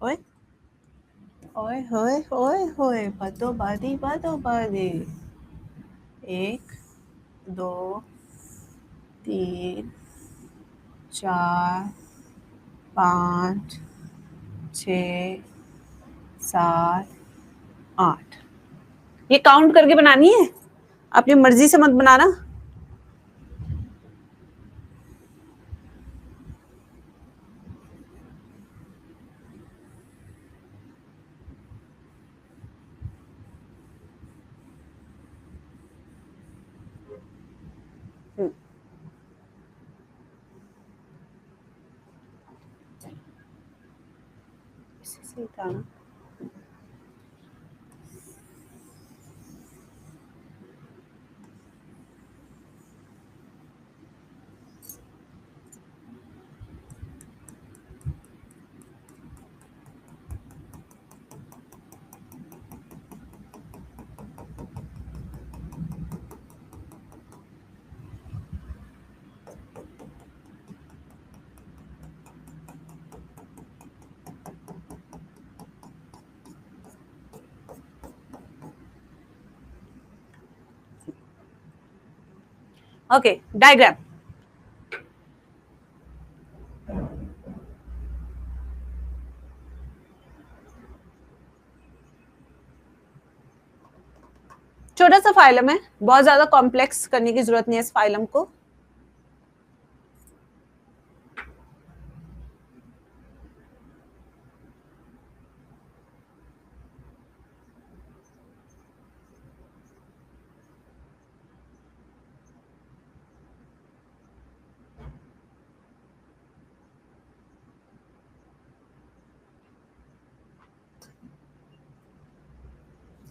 ओए ओए होए ओए होए, बदो बादी. 1 2 3 4 5 6 7 8. ये काउंट करके बनानी है, अपनी मर्जी से मत बनाना. सही था ना. Okay, diagram. छोटा सा फाइलम है, बहुत ज्यादा कॉम्प्लेक्स करने की जरूरत नहीं है इस फाइलम को.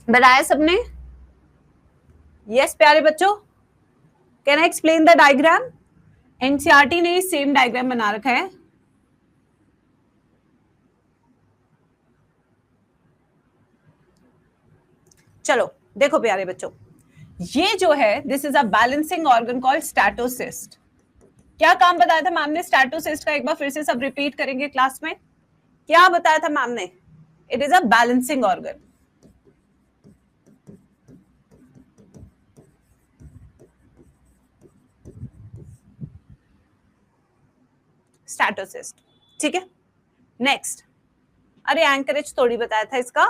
बनाया सबने? यस प्यारे बच्चों, can I explain the diagram? NCERT ने सेम डायग्राम बना रखा है. चलो देखो प्यारे बच्चों, ये जो है this is a balancing organ called statocyst. क्या काम बताया था मैम ने स्टैटोसिस्ट का? एक बार फिर से सब रिपीट करेंगे क्लास में. क्या बताया था मैम ने? It is a balancing organ. Statocyst, ठीक है. नेक्स्ट, अरे एंकरेज थोड़ी बताया था इसका.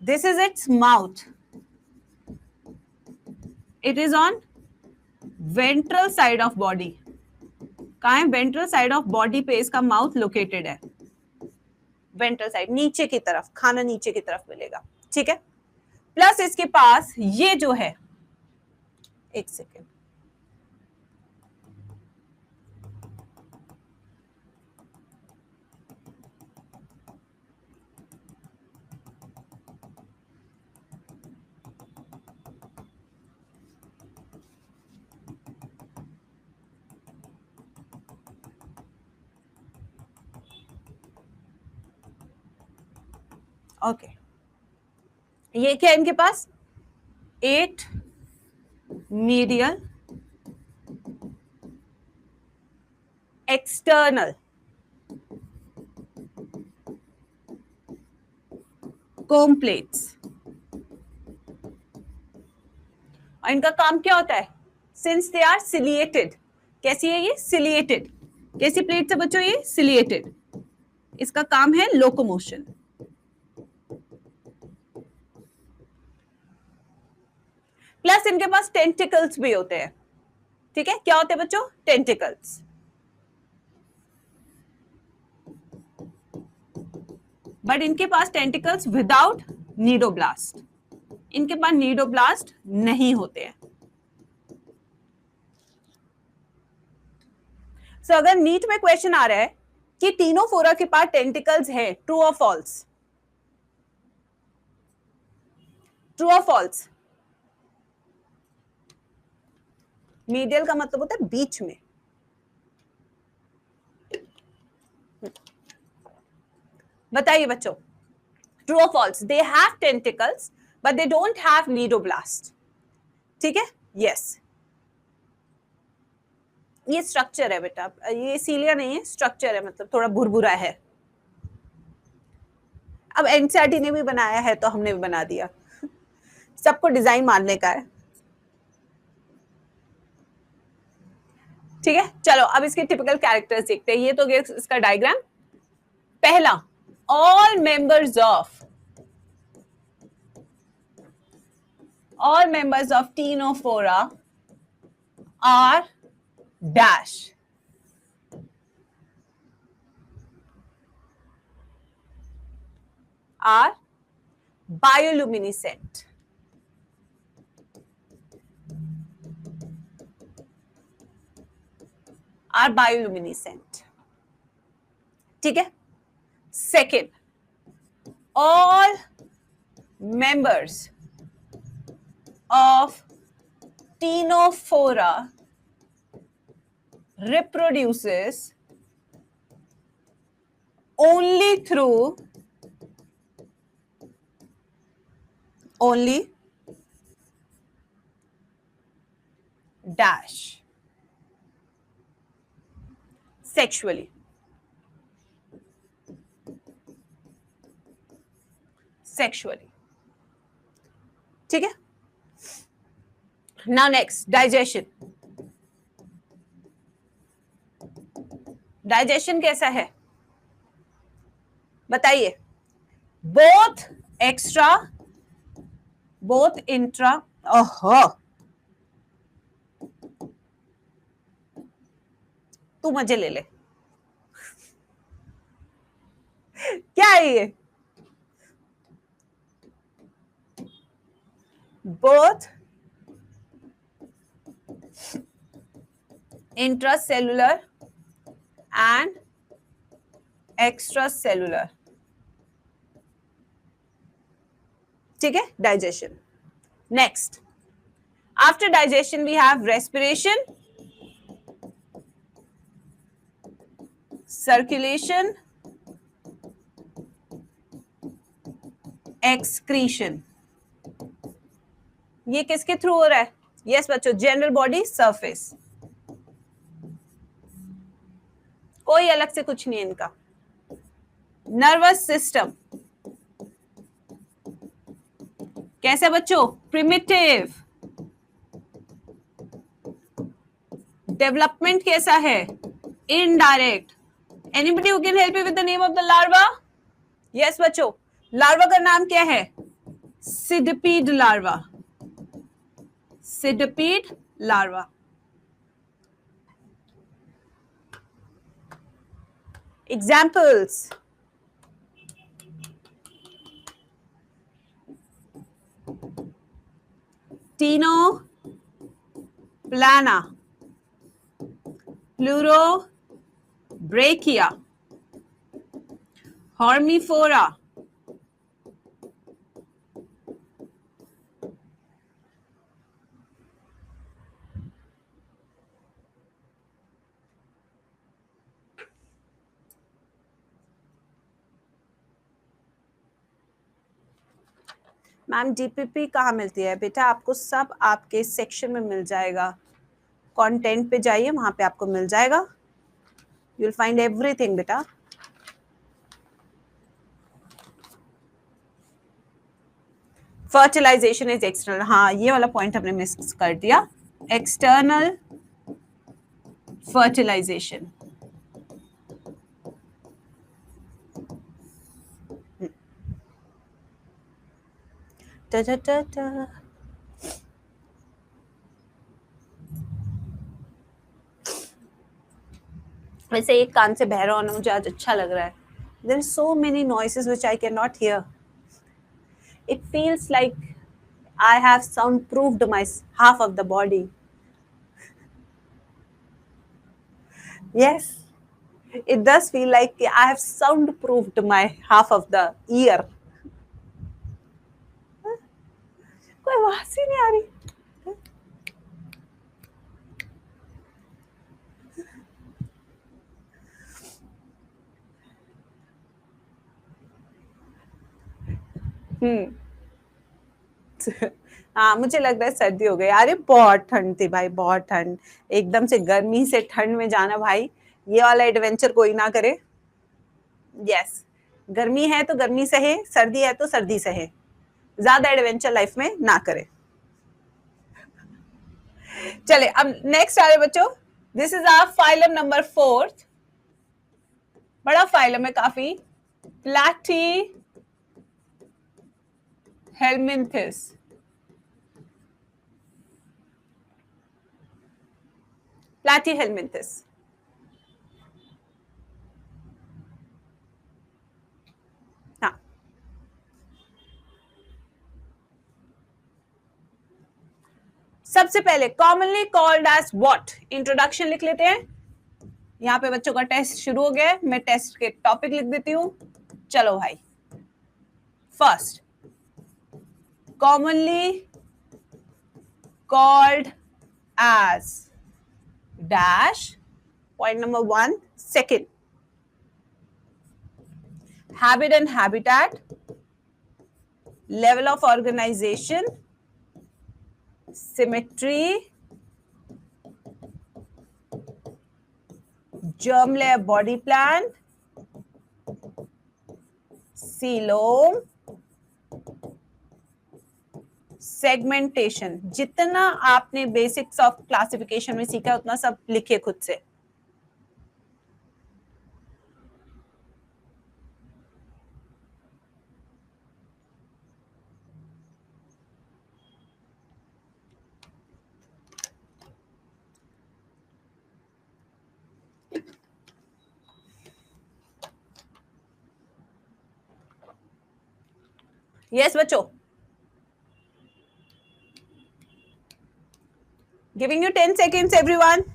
This is its mouth. It is on ventral side of body. कहाँ है? वेंट्रल साइड ऑफ बॉडी पे इसका माउथ लोकेटेड है. वेंट्रल साइड, नीचे की तरफ, खाना नीचे की तरफ मिलेगा, ठीक है. प्लस इसके पास ये जो है, एक सेकेंड, ओके. ये क्या है इनके पास? 8 medial external comb plates. और इनका काम क्या होता है? सिंस दे आर सिलिएटेड, कैसी है ये? सिलिएटेड. कैसी प्लेट है बच्चों ये? सिलिएटेड. इसका काम है लोकोमोशन. प्लस इनके पास टेंटिकल्स भी होते हैं. ठीक है, क्या होते हैं बच्चों? टेंटिकल्स. बट इनके पास टेंटिकल्स विदाउट नीडोब्लास्ट. इनके पास नीडोब्लास्ट नहीं होते हैं. So, अगर नीट में क्वेश्चन आ रहा है कि टीनोफोरा के पास टेंटिकल्स है, ट्रू और फॉल्स? ट्रू और फॉल्स? मीडियल का मतलब होता है बीच में. बताइए बच्चों, ट्रू और false? They have tentacles but they don't have nidoblast. ठीक है, यस. ये स्ट्रक्चर है बेटा, ये सीलिया नहीं है, स्ट्रक्चर है, मतलब थोड़ा भुरभुरा है. अब एनसीईआरटी ने भी बनाया है तो हमने भी बना दिया. सबको डिजाइन मारने का है. ठीक है, चलो अब इसके टिपिकल कैरेक्टर्स देखते हैं. ये तो गया इसका डायग्राम. पहला, all members of Ctenophora are dash. Are bioluminescent. Are bioluminescent. ठीक है. Second, all members of Ctenophora reproduces only through dash sexually. ठीक है. Now next, digestion. डाइजेशन कैसा है बताइए? Both extra, both intra. ओहो, तू मजे ले ले. क्या है ये? Both intracellular and extracellular. ठीक है, digestion. Next, after digestion we have respiration, circulation, excretion. ये किसके थ्रू हो रहा है? यस बच्चों, जनरल बॉडी सरफेस. कोई अलग से कुछ नहीं है इनका. नर्वस सिस्टम कैसे बच्चों? प्रिमिटिव. डेवलपमेंट कैसा है? Indirect. Anybody who can help me with the name of the larva? Yes बच्चों, लार्वा का नाम क्या है? Cydippid larva. Cydippid larva. Examples. Tinoplana, Pleurobrachia, Hormifora, ma'am DPP कहाँ मिलती है बेटा? आपको सब आपके सेक्शन में मिल जाएगा, कंटेंट पे जाइए, वहां पे आपको मिल जाएगा, यू विल फाइंड एवरीथिंग बेटा। फर्टिलाइजेशन इज एक्सटर्नल, हाँ ये वाला पॉइंट हमने मिस कर दिया, एक्सटर्नल फर्टिलाइजेशन। वैसे एक कान से बहरा होना मुझे आज अच्छा लग रहा है। There are so many noises which I can not hear. It feels like I have sound proved my half of the body. Yes, it does feel like I have soundproofed my half of the ear. कोई आवाज ही नहीं आ रही। हाँ मुझे लग रहा है सर्दी हो गई। अरे बहुत ठंड थी भाई, बहुत ठंड, एकदम से गर्मी से ठंड में जाना भाई, ये वाला एडवेंचर कोई ना करे। यस, गर्मी है तो गर्मी सहे, सर्दी है तो सर्दी सहे, ज्यादा एडवेंचर लाइफ में ना करे। चले अब नेक्स्ट आ रहे बच्चों, this is our phylum number 4, बड़ा फाइलम है काफी, प्लैटी हेलमिंथिस। प्लैटीहेलमिंथिस, हाँ सबसे पहले commonly called as what, introduction लिख लेते हैं। यहाँ पे बच्चों का टेस्ट शुरू हो गया है, मैं टेस्ट के टॉपिक लिख देती हूँ। चलो भाई, first commonly called as dash, point number 1, second habit and habitat, level of organisation, symmetry, germ layer body plan, coelom, segmentation। जितना आपने बेसिक्स ऑफ क्लासिफिकेशन में सीखा उतना सब लिखे खुद से। यस बच्चों, giving you 10 seconds everyone।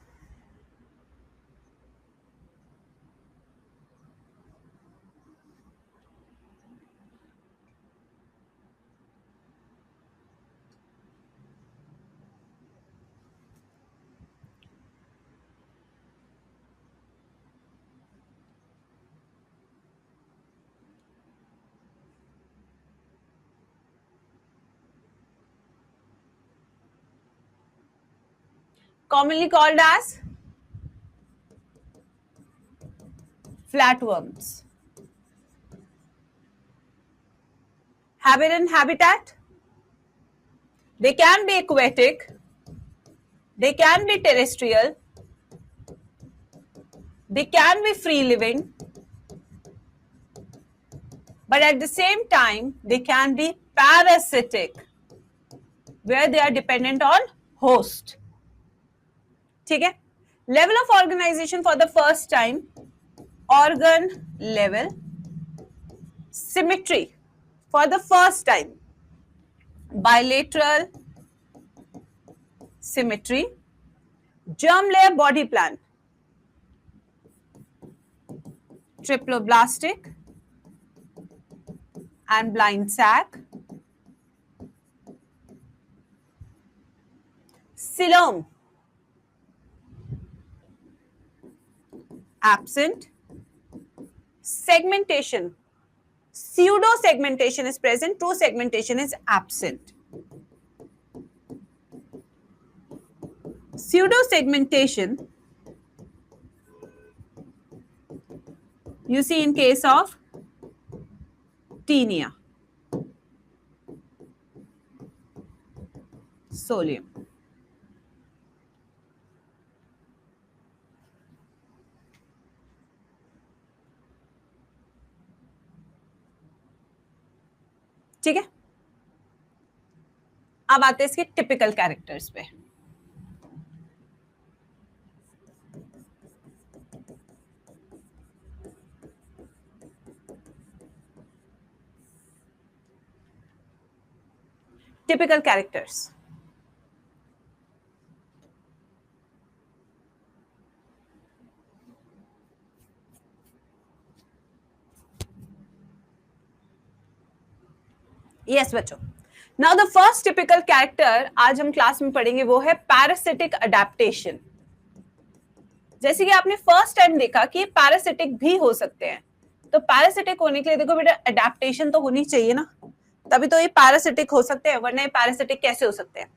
commonly called as flatworms, habit and habitat, they can be aquatic, they can be terrestrial, they can be free living, but at the same time they can be parasitic where they are dependent on host। ठीक है, level of organization for the first time, organ level, symmetry for the first time, bilateral symmetry, germ layer body plan, triploblastic and blind sac, coelom absent, segmentation, pseudo segmentation is present, true segmentation is absent. Pseudo segmentation you see in case of tinea solium. ठीक है, अब आते हैं इसके typical characters पे. Typical characters. Yes बच्चों, now the first typical character आज हम क्लास में पढ़ेंगे वो है पैरासिटिक अडेप्टेशन. जैसे कि आपने फर्स्ट टाइम देखा कि पैरासिटिक भी हो सकते हैं, तो पैरासिटिक होने के लिए देखो बेटा अडेप्टेशन तो होनी चाहिए ना, तभी तो ये पैरासिटिक हो सकते हैं, वरना ये पैरासिटिक कैसे हो सकते हैं.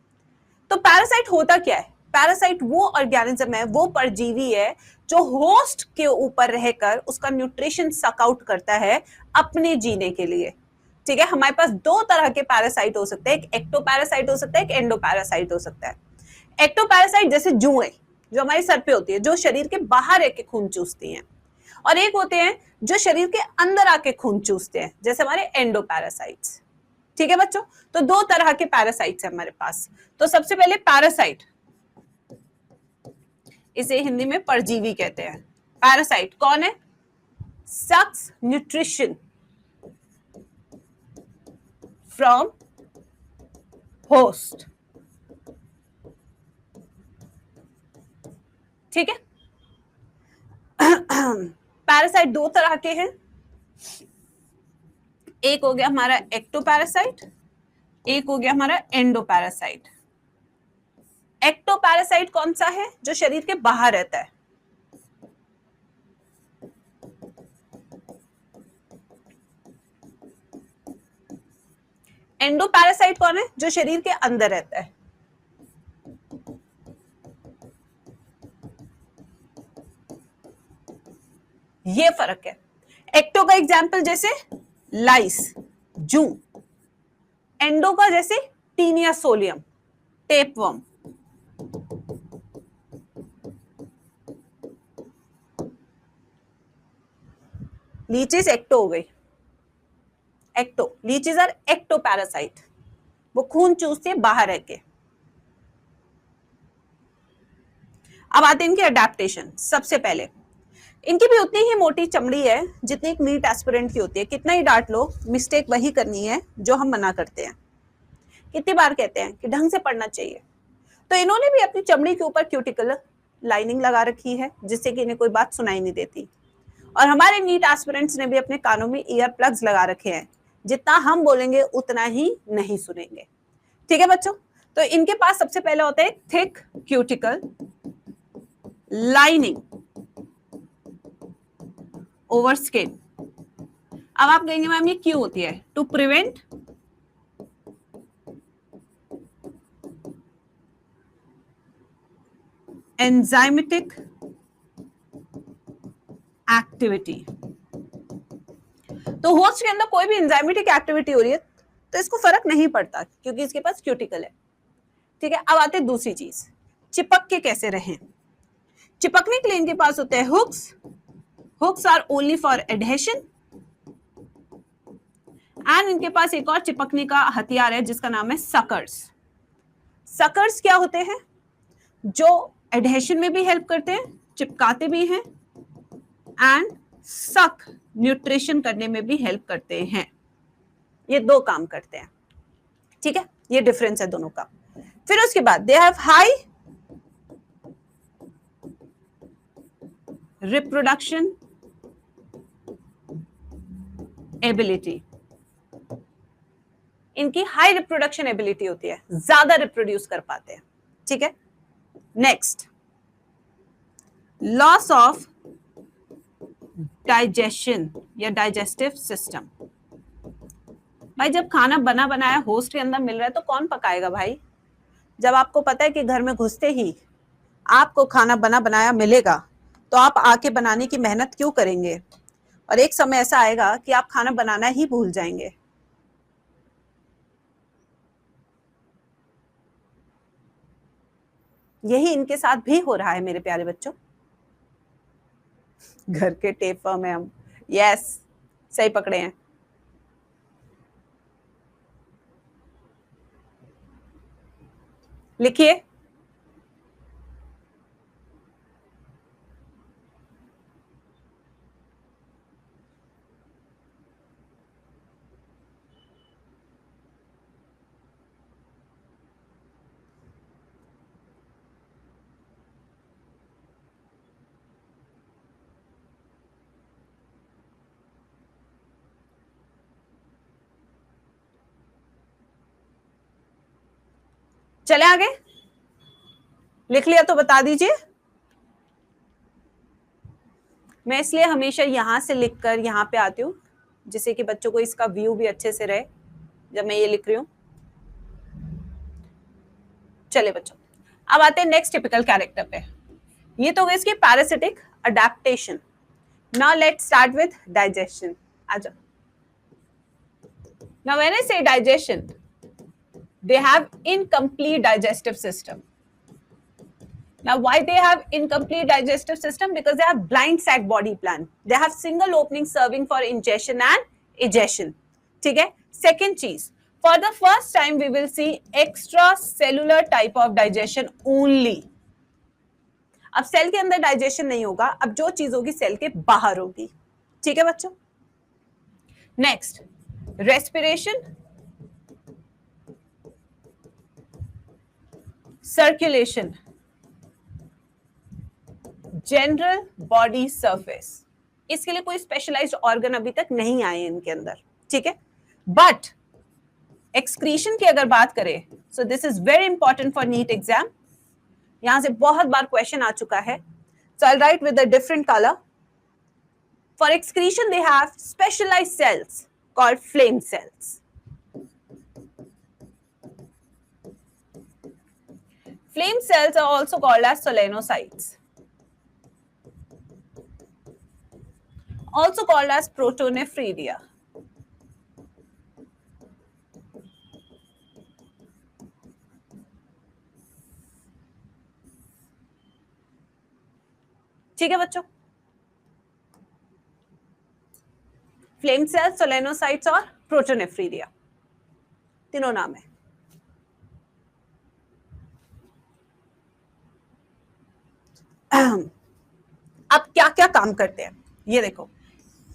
तो पैरासाइट होता क्या है? पैरासाइट वो ऑर्गेनिज्म है, वो परजीवी है जो होस्ट के ऊपर रहकर उसका न्यूट्रिशन सक आउट करता है अपने जीने के लिए. ठीक है, हमारे पास दो तरह के पैरासाइट हो सकते हैं, एक एक्टोपैरासाइट हो सकता है, एक एंडोपैरासाइट हो सकता है. एक्टोपैरासाइट जैसे जुएं जो हमारे सर पे होती है, जो शरीर के बाहर रह के खून चूसती हैं, और एक होते हैं जो शरीर के अंदर आके खून चूसते हैं, जैसे हमारे एंडोपैरासाइट्स. ठीक है बच्चों, तो दो तरह के पैरासाइट्स हैं हमारे पास. तो सबसे पहले पैरासाइट, इसे हिंदी में परजीवी कहते हैं. पैरासाइट कौन है? सक्स न्यूट्रिशन फ्रॉम होस्ट. ठीक है, पैरासाइट दो तरह के हैं, एक हो गया हमारा एक्टोपैरासाइट, एक हो गया हमारा एंडोपैरासाइट. एक्टोपैरासाइट कौन सा है? जो शरीर के बाहर रहता है. एंडोपैरासाइट कौन है? जो शरीर के अंदर रहता है. ये फर्क है. एक्टो का एग्जाम्पल जैसे लाइस, जू. एंडो का जैसे taenia solium, tapeworm. Leeches ecto हो गई. एक्टो, लीचीज आर एक्टोपैरासाइट, वो खून चूसती है बाहर रह के. अब आते हैं इनके अडेप्टेशन. सबसे पहले इनकी भी उतनी ही मोटी चमड़ी है जितनी एक नीट एस्पिरेंट की होती है. कितना ही डांट लो, मिस्टेक वही करनी है जो हम मना करते हैं. कितनी बार कहते हैं कि ढंग से पढ़ना चाहिए. तो इन्होंने भी अपनी चमड़ी के ऊपर क्यूटिकल लाइनिंग लगा रखी है जिससे कि इन्हें कोई बात सुनाई नहीं देती. और हमारे नीट एस्पिरेंट्स ने भी अपने कानों में ईयर प्लग्स लगा रखे हैं, जितना हम बोलेंगे उतना ही नहीं सुनेंगे. ठीक है बच्चों, तो इनके पास सबसे पहले होता है thick cuticle lining over skin. अब आप कहेंगे मैम ये क्यों होती है? To prevent enzymatic activity. तो होस्ट के अंदर कोई भी एंजाइमेटिक एक्टिविटी हो रही है तो इसको फर्क नहीं पड़ता क्योंकि इसके पास क्यूटिकल है. ठीक है, अब आते दूसरी चीज, चिपक के कैसे रहें. चिपकने के लिए इनके पास होते हैं hooks. Hooks are only for adhesion. And इनके पास एक और चिपकने का हथियार है जिसका नाम है सकर्स. सकर्स क्या होते हैं? जो एडहेशन में भी हेल्प करते हैं, चिपकाते भी हैं, एंड सक न्यूट्रिशन करने में भी हेल्प करते हैं. ये दो काम करते हैं. ठीक है, ये डिफरेंस है दोनों का. फिर उसके बाद they have high reproduction ability. इनकी हाई रिप्रोडक्शन एबिलिटी होती है, ज्यादा रिप्रोड्यूस कर पाते हैं. ठीक है, नेक्स्ट लॉस ऑफ डाइजेशन या डाइजेस्टिव सिस्टम. भाई जब खाना बना बनाया होस्ट के अंदर मिल रहा है तो कौन पकाएगा भाई? जब आपको पता है कि घर में घुसते ही आपको खाना बना बनाया मिलेगा तो आप आके बनाने की मेहनत क्यों करेंगे? और एक समय ऐसा आएगा कि आप खाना बनाना ही भूल जाएंगे। यही इनके साथ भी हो रहा है मेरे प्यारे बच्चों। घर के टेफर में हम, यस, सही पकड़े हैं। लिखिए। चले आगे, लिख लिया तो बता दीजिए। मैं इसलिए हमेशा यहां से लिखकर यहां पे आती हूँ जिससे कि बच्चों को इसका व्यू भी अच्छे से रहे जब मैं ये लिख रही हूँ। चलिए बच्चों, अब आते हैं नेक्स्ट टिपिकल कैरेक्टर पे। ये तो हो गई इसकी parasitic adaptation. Now let's start with digestion. आ जाओ। Now when I say digestion, they have incomplete digestive system. Now why they have incomplete digestive system? Because they have blind sac body plan. They have single opening serving for ingestion and egestion. ठीक है? Second चीज, for the first time we will see extracellular type of digestion only. अब cell के अंदर digestion नहीं होगा, अब जो चीज होगी सेल के बाहर होगी। ठीक है बच्चों? Next, respiration, circulation, general body surface. इसके लिए कोई स्पेशलाइज्ड ऑर्गन अभी तक नहीं आए इनके अंदर। ठीक है? बट एक्सक्रीशन की अगर बात करें, so this is very important for NEET exam. यहां से बहुत बार क्वेश्चन आ चुका है, so I write with a different colour. For excretion they have specialised cells called flame cells. Flame cells are also called as solenocytes, also called as protonephridia. ठीक है बच्चों? फ्लेम सेल्स, सोलेनोसाइट्स और protonephridia, तीनों नाम है। अब क्या क्या काम करते हैं ये देखो।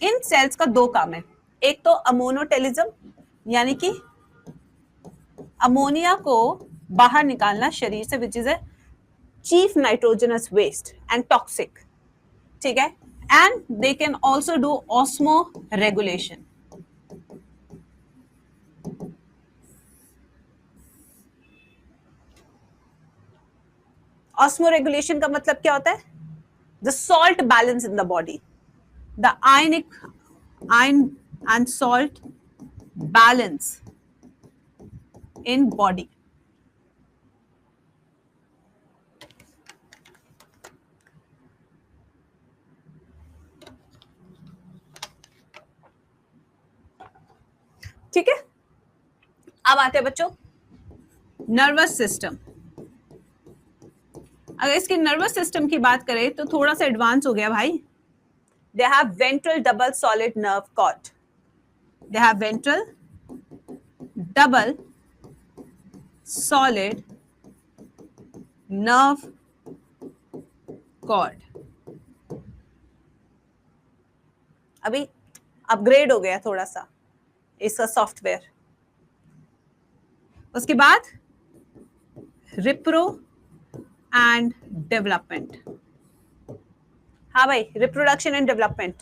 इन सेल्स का दो काम है। एक तो अमोनोटेलिज्म, यानी कि अमोनिया को बाहर निकालना शरीर से, which is a chief nitrogenous waste and toxic. ठीक है? And they can also do osmoregulation. Osmoregulation का मतलब क्या होता है? The salt balance in the body, the ionic ion and salt balance in body. ठीक है? अब आते हैं बच्चों नर्वस सिस्टम। अगर इसकी नर्वस सिस्टम की बात करें तो थोड़ा सा एडवांस हो गया भाई। They have ventral double solid nerve cord. They have ventral double solid nerve cord. अभी अपग्रेड हो गया थोड़ा सा इसका सॉफ्टवेयर। उसके बाद रिप्रो एंड डेवलपमेंट। हाँ भाई, reproduction and development.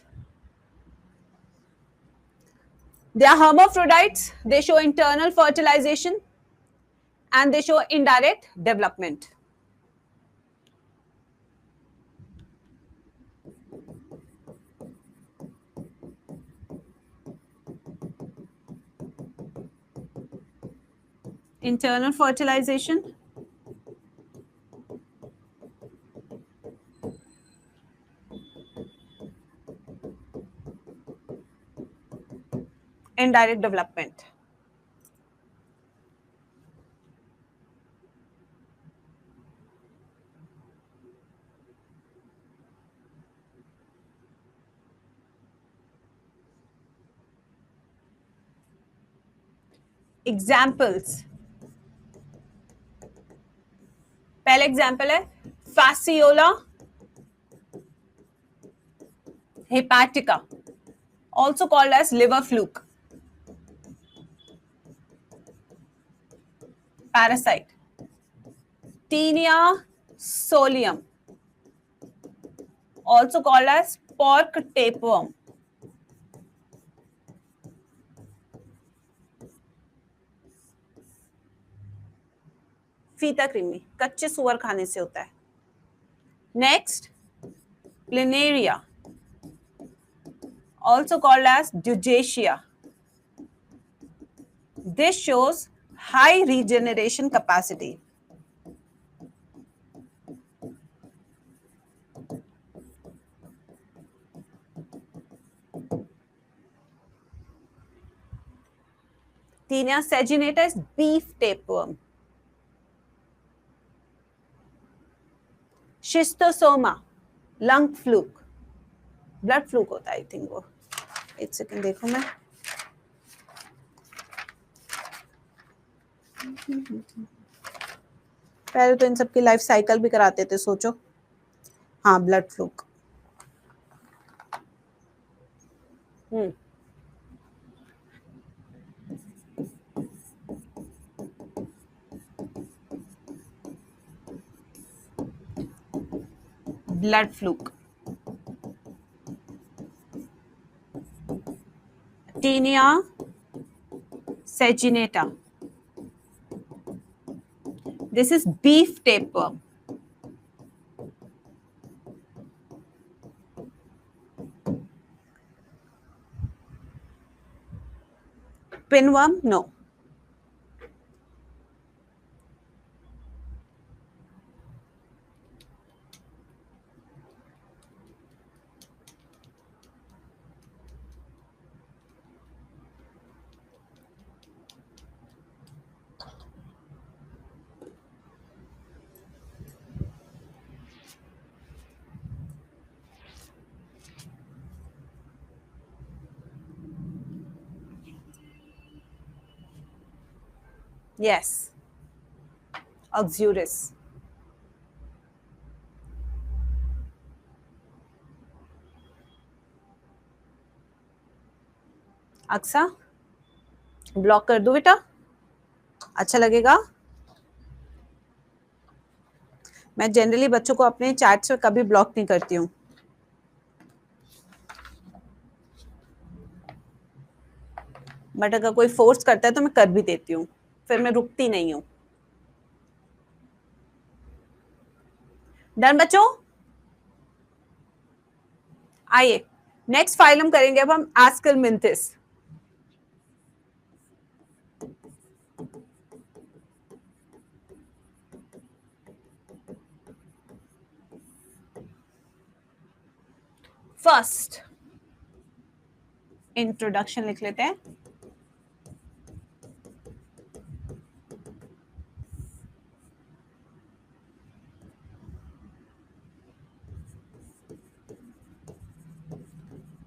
They are hermaphrodites. They show internal fertilization and they show indirect development. internal fertilization, indirect development. Examples. पहला एग्जाम्पल है fasciola hepatica, also called as liver fluke, parasite. Tinea solium, also called as pork tapeworm. फीता कृमि, कच्चे सुअर खाने से होता है. Next, planaria, also called as Dujacia. This shows high regeneration capacity. Tinea saginata is beef tapeworm. Schistosoma, lung fluke, blood fluke होता है आई थिंक वो. एक सेकेंड देखो मैं. पहले तो इन सब की लाइफ साइकिल भी कराते थे, सोचो. हाँ, blood fluke. Blood fluke. Tinea saginata. This is beef tapeworm. Pinworm, no. Yes. Oxyuris. अक्सा, ब्लॉक कर दो बेटा, अच्छा लगेगा. मैं जनरली बच्चों को अपने चैट्स पे कभी ब्लॉक नहीं करती हूँ. बट अगर कोई फोर्स करता है तो मैं कर भी देती हूँ, फिर मैं रुकती नहीं हूँ. डन बच्चों? आइए नेक्स्ट फाइलम करेंगे अब हम एस्केलमिंथिस. फर्स्ट इंट्रोडक्शन लिख लेते हैं.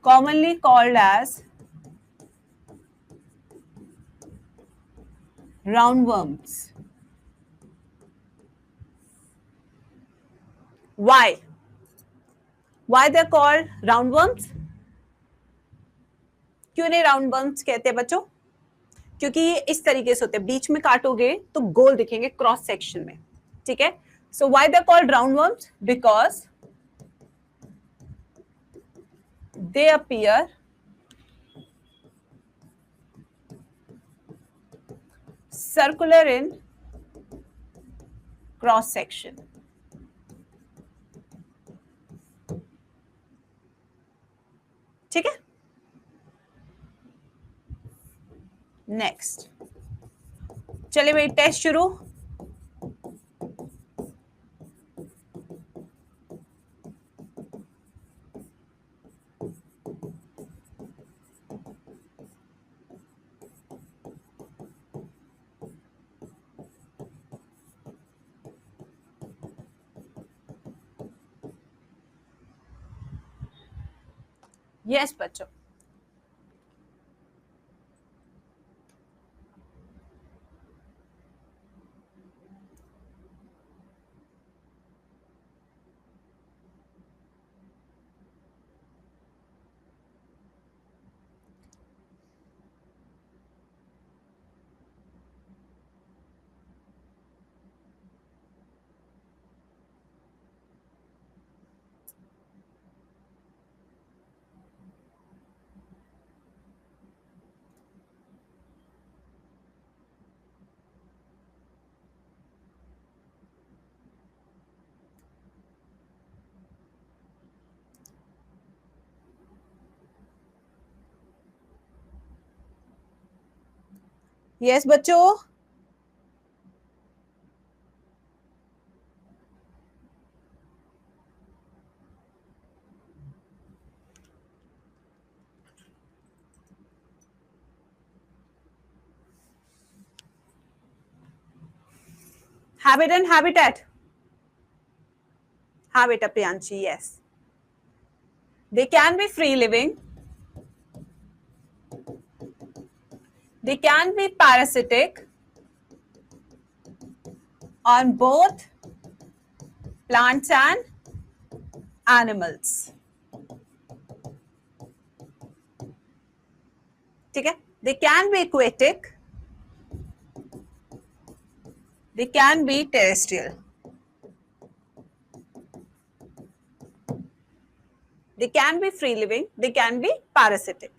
Commonly called as roundworms. Why? Why they're called roundworms? क्यों नहीं राउंडवर्म्स कहते हैं बच्चों? क्योंकि ये इस तरीके से होते हैं, बीच में काटोगे तो गोल दिखेंगे क्रॉस सेक्शन में. ठीक है. So why they are called roundworms? Because they appear circular in cross section. ठीक है. नेक्स्ट, चले भाई टेस्ट शुरू। यस बच्चों, यस बच्चों, habit and habitat. Habit, Priyanshi, yes. They can be free living. They can be parasitic on both plants and animals. ठीक है? They can be aquatic. They can be terrestrial. They can be free living. They can be parasitic.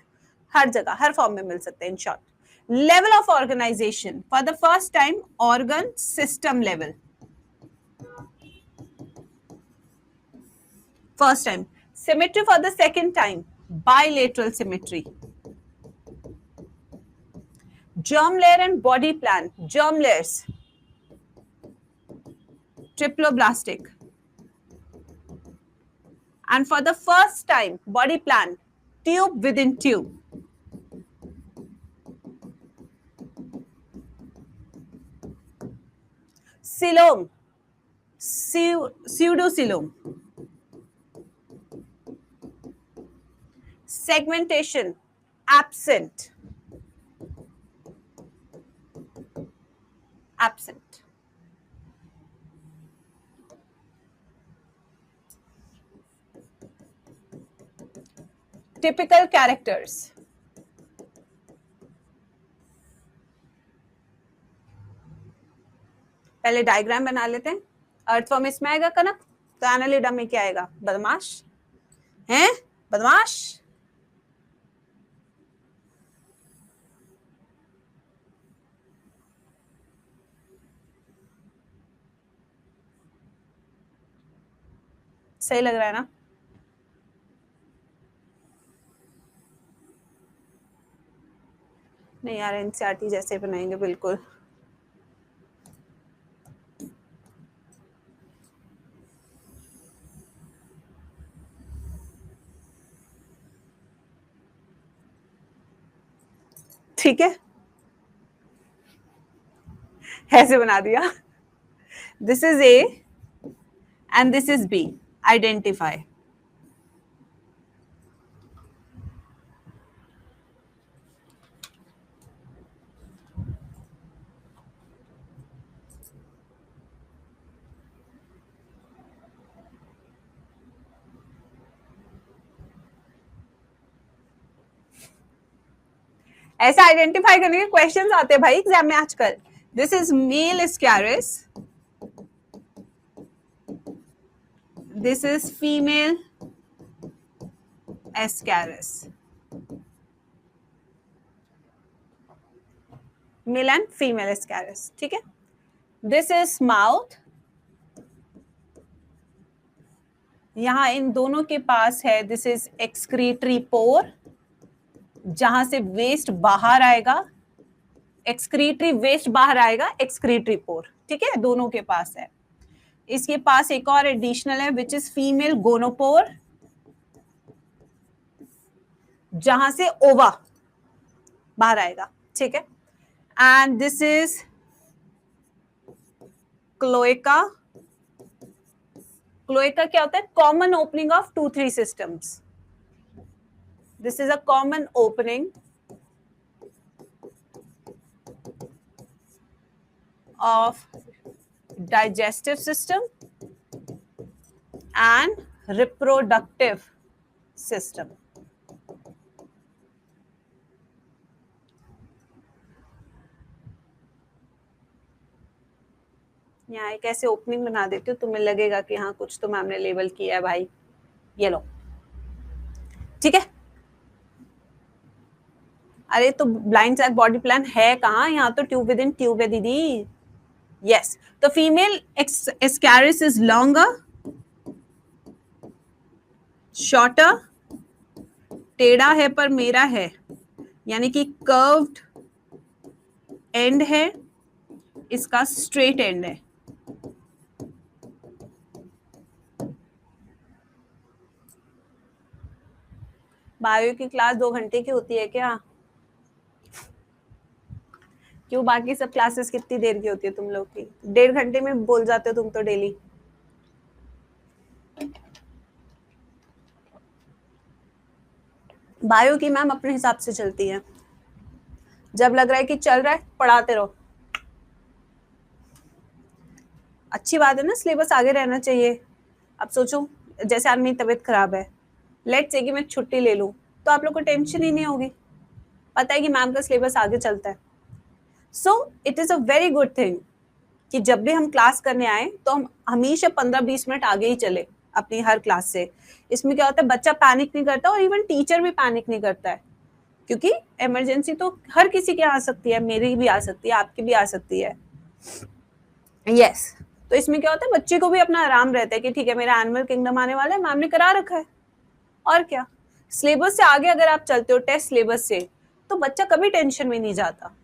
हर जगह, हर form में मिल सकते हैं. In short, level of organization for the first time, organ system level. First time. Symmetry for the second time, bilateral symmetry. Germ layer and body plan. Germ layers, triploblastic. And for the first time, body plan, tube within tube. Coelom, pseudocoelom. Segmentation, absent. Absent. Typical characters. पहले diagram बना लेते हैं. अर्थफॉर्म इसमें आएगा कनक, तो Annelida में क्या आएगा? बदमाश हैं, बदमाश. सही लग रहा है ना? नहीं यार, एनसीईआरटी जैसे बनाएंगे बिल्कुल. ठीक है, ऐसे बना दिया. This is A and this is B. Identify. ऐसा आइडेंटिफाई करने के क्वेश्चंस आते हैं भाई एग्जाम में आजकल. This is male ascaris, this is female ascaris. Male and female ascaris. ठीक है. This is mouth. यहां इन दोनों के पास है, दिस इज एक्सक्रीटरी पोर, जहां से वेस्ट बाहर आएगा. एक्सक्रीटरी वेस्ट बाहर आएगा, एक्सक्रीटरी पोर, ठीक है, दोनों के पास है। इसके पास एक और एडिशनल है विच इज फीमेल गोनोपोर, जहां से ओवा बाहर आएगा, ठीक है। And this is cloaca. Cloaca क्या होता है? Common opening of 2-3 systems. This is a common opening of digestive system and reproductive system. यहाँ एक ऐसे ओपनिंग बना देती हूँ, तुम्हें लगेगा कि हाँ कुछ तो मैम ने लेबल किया है भाई, ये लो, ठीक है। अरे तो ब्लाइंड सैक बॉडी प्लान है कहाँ? यहाँ तो ट्यूब विद इन ट्यूब है दीदी। यस, तो female Ascaris is longer, shorter, टेढ़ा है पर मेरा है, यानी कि कर्व्ड एंड है, इसका स्ट्रेट एंड है। बायो की क्लास 2 घंटे की होती है क्या? क्यों, बाकी सब क्लासेस कितनी देर की होती है तुम लोग की? 1.5 घंटे में बोल जाते हो तुम तो डेली। बायो की मैम अपने हिसाब से चलती है, जब लग रहा है कि चल रहा है पढ़ाते रहो। अच्छी बात है ना, सिलेबस आगे रहना चाहिए। अब सोचो जैसे आज मेरी तबीयत खराब है, लेट्स से कि मैं छुट्टी ले लूं, तो आप लोग को टेंशन ही नहीं होगी, पता है कि मैम का सिलेबस आगे चलता है। So it is a very good thing कि जब भी हम क्लास करने आए तो हम हमेशा 15-20 मिनट आगे ही चले अपनी हर क्लास से। इसमें क्या होता है, बच्चा पैनिक नहीं करता और इवन टीचर भी पैनिक नहीं करता है, क्योंकि इमरजेंसी तो हर किसी की आ सकती है, मेरी भी आ सकती है, आपकी भी आ सकती है। यस, तो इसमें क्या होता है, बच्चे को भी अपना आराम रहता है कि ठीक है मेरा एनिमल किंगडम आने वाला है, मैम ने करा रखा है। और क्या, सिलेबस से आगे अगर आप चलते हो टेस्ट सिलेबस से, तो बच्चा कभी टेंशन में नहीं जाता।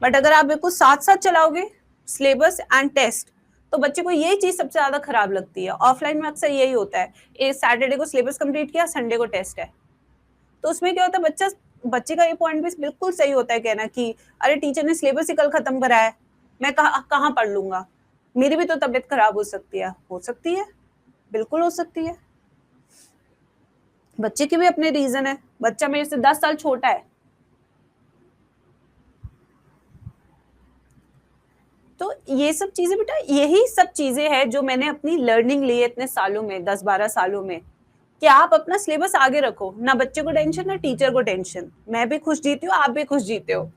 बट अगर आप बिल्कुल साथ साथ चलाओगे सिलेबस एंड टेस्ट, तो बच्चे को यही चीज सबसे ज्यादा खराब लगती है। ऑफलाइन में अक्सर यही होता है, ये सैटरडे को सिलेबस कंप्लीट किया, संडे को टेस्ट है, तो उसमें क्या होता है, बच्चे का ये पॉइंट भी बिल्कुल सही होता है कहना कि अरे टीचर ने सिलेबस ही कल खत्म करा है, मैं कहाँ पढ़ लूंगा, मेरी भी तो तबीयत खराब हो सकती है। हो सकती है, बिल्कुल हो सकती है, बच्चे के भी अपने रीजन है, बच्चा मेरे से 10 साल छोटा है। तो ये सब चीजें बेटा, यही सब चीजें हैं जो मैंने अपनी लर्निंग ली है इतने सालों में, 10-12 सालों में, कि आप अपना सिलेबस आगे रखो, ना बच्चे को टेंशन ना टीचर को टेंशन। मैं भी खुश जीती हूँ, आप भी खुश जीते हो।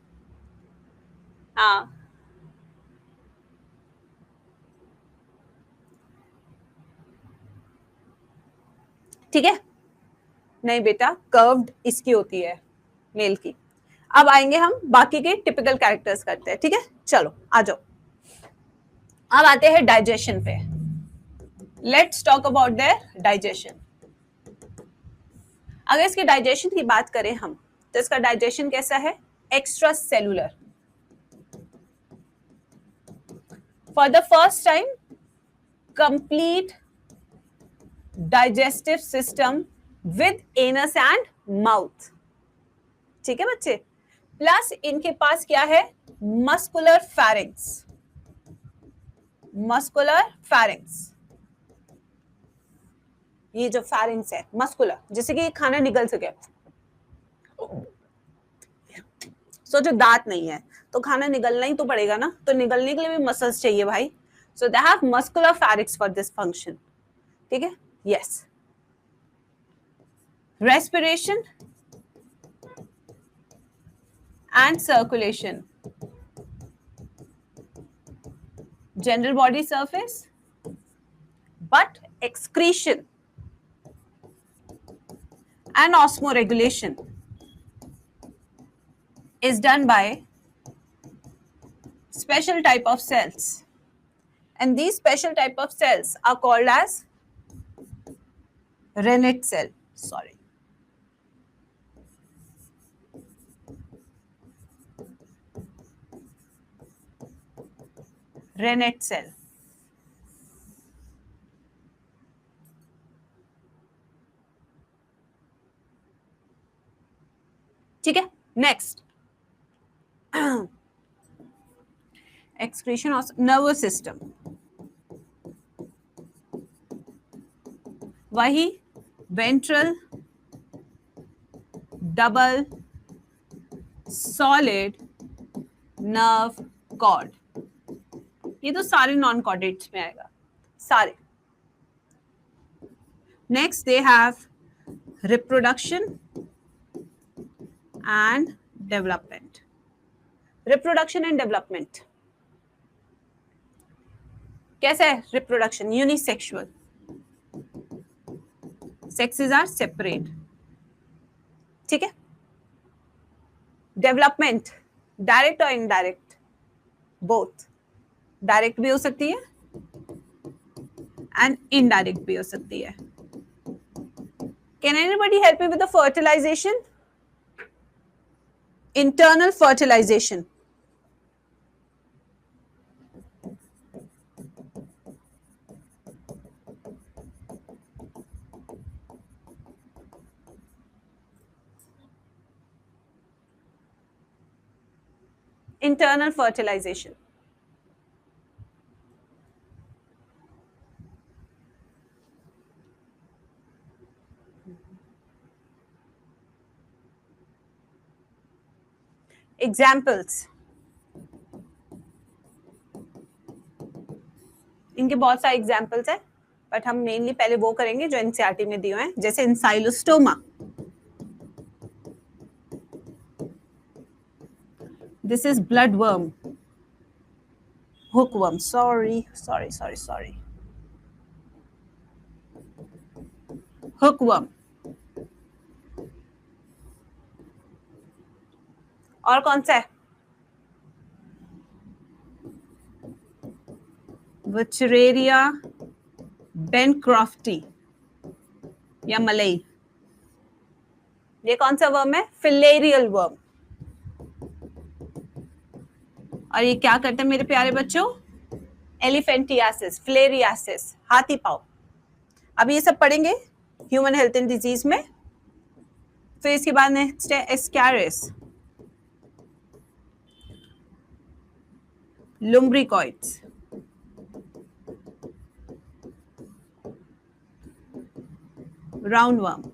हाँ, ठीक है। नहीं बेटा, कर्व्ड इसकी होती है, मेल की। अब आएंगे हम बाकी के टिपिकल कैरेक्टर्स करते हैं, ठीक है, चलो आ जाओ। अब आते हैं डाइजेशन पे। Let's talk about their digestion. अगर इसके डाइजेशन की बात करें हम, तो इसका डाइजेशन कैसा है? Extra cellular. For the first time complete digestive system with anus and mouth, ठीक है बच्चे। प्लस इनके पास क्या है? मस्कुलर फैरिंग्स। मस्कुलर फैरिंग्स, ये जो फैरिंग्स है मस्कुलर, जैसे कि खाना निकल सके। सोचो दांत नहीं है तो खाना निगलना ही तो पड़ेगा ना, तो निगलने के लिए भी मसल्स चाहिए भाई। So they have muscular pharynx for this function, ठीक है। Yes, respiration and circulation, general body surface, but excretion and osmoregulation is done by special type of cells, and these special type of cells are called as rennet cell. Sorry, renette cell. ठीक है, next excretion of nervous system, वही ventral double solid nerve cord, ये तो सारे non chordates में आएगा सारे। Next they have reproduction and development. Reproduction and development कैसे है? Reproduction unisexual, sexes are separate, ठीक है। डेवलपमेंट डायरेक्ट और इनडायरेक्ट, बोथ, डायरेक्ट भी हो सकती है एंड इनडायरेक्ट भी हो सकती है। Can anybody help me with the fertilisation? Internal fertilisation, internal fertilization. Examples, इनके बहुत सारे एग्जाम्पल्स है, बट हम मेनली पहले वो करेंगे जो एनसीईआरटी में दिए हुए हैं, जैसे ancylostoma, this is blood worm, hookworm, sorry, hookworm। और कौन सा है? विचरेरिया बेनक्रॉफ्टी या मलई, ये कौन सा वर्म है? Filarial worm. और ये क्या करते हैं मेरे प्यारे बच्चों? एलिफेंटियासिस, फिलेरियासिस, हाथी पाँव। अब ये सब पढ़ेंगे ह्यूमन हेल्थ एंड डिजीज में। फिर इसके बाद नेक्स्ट है एस्कैरिस, लुम्ब्रिकॉइड्स, राउंड वर्म,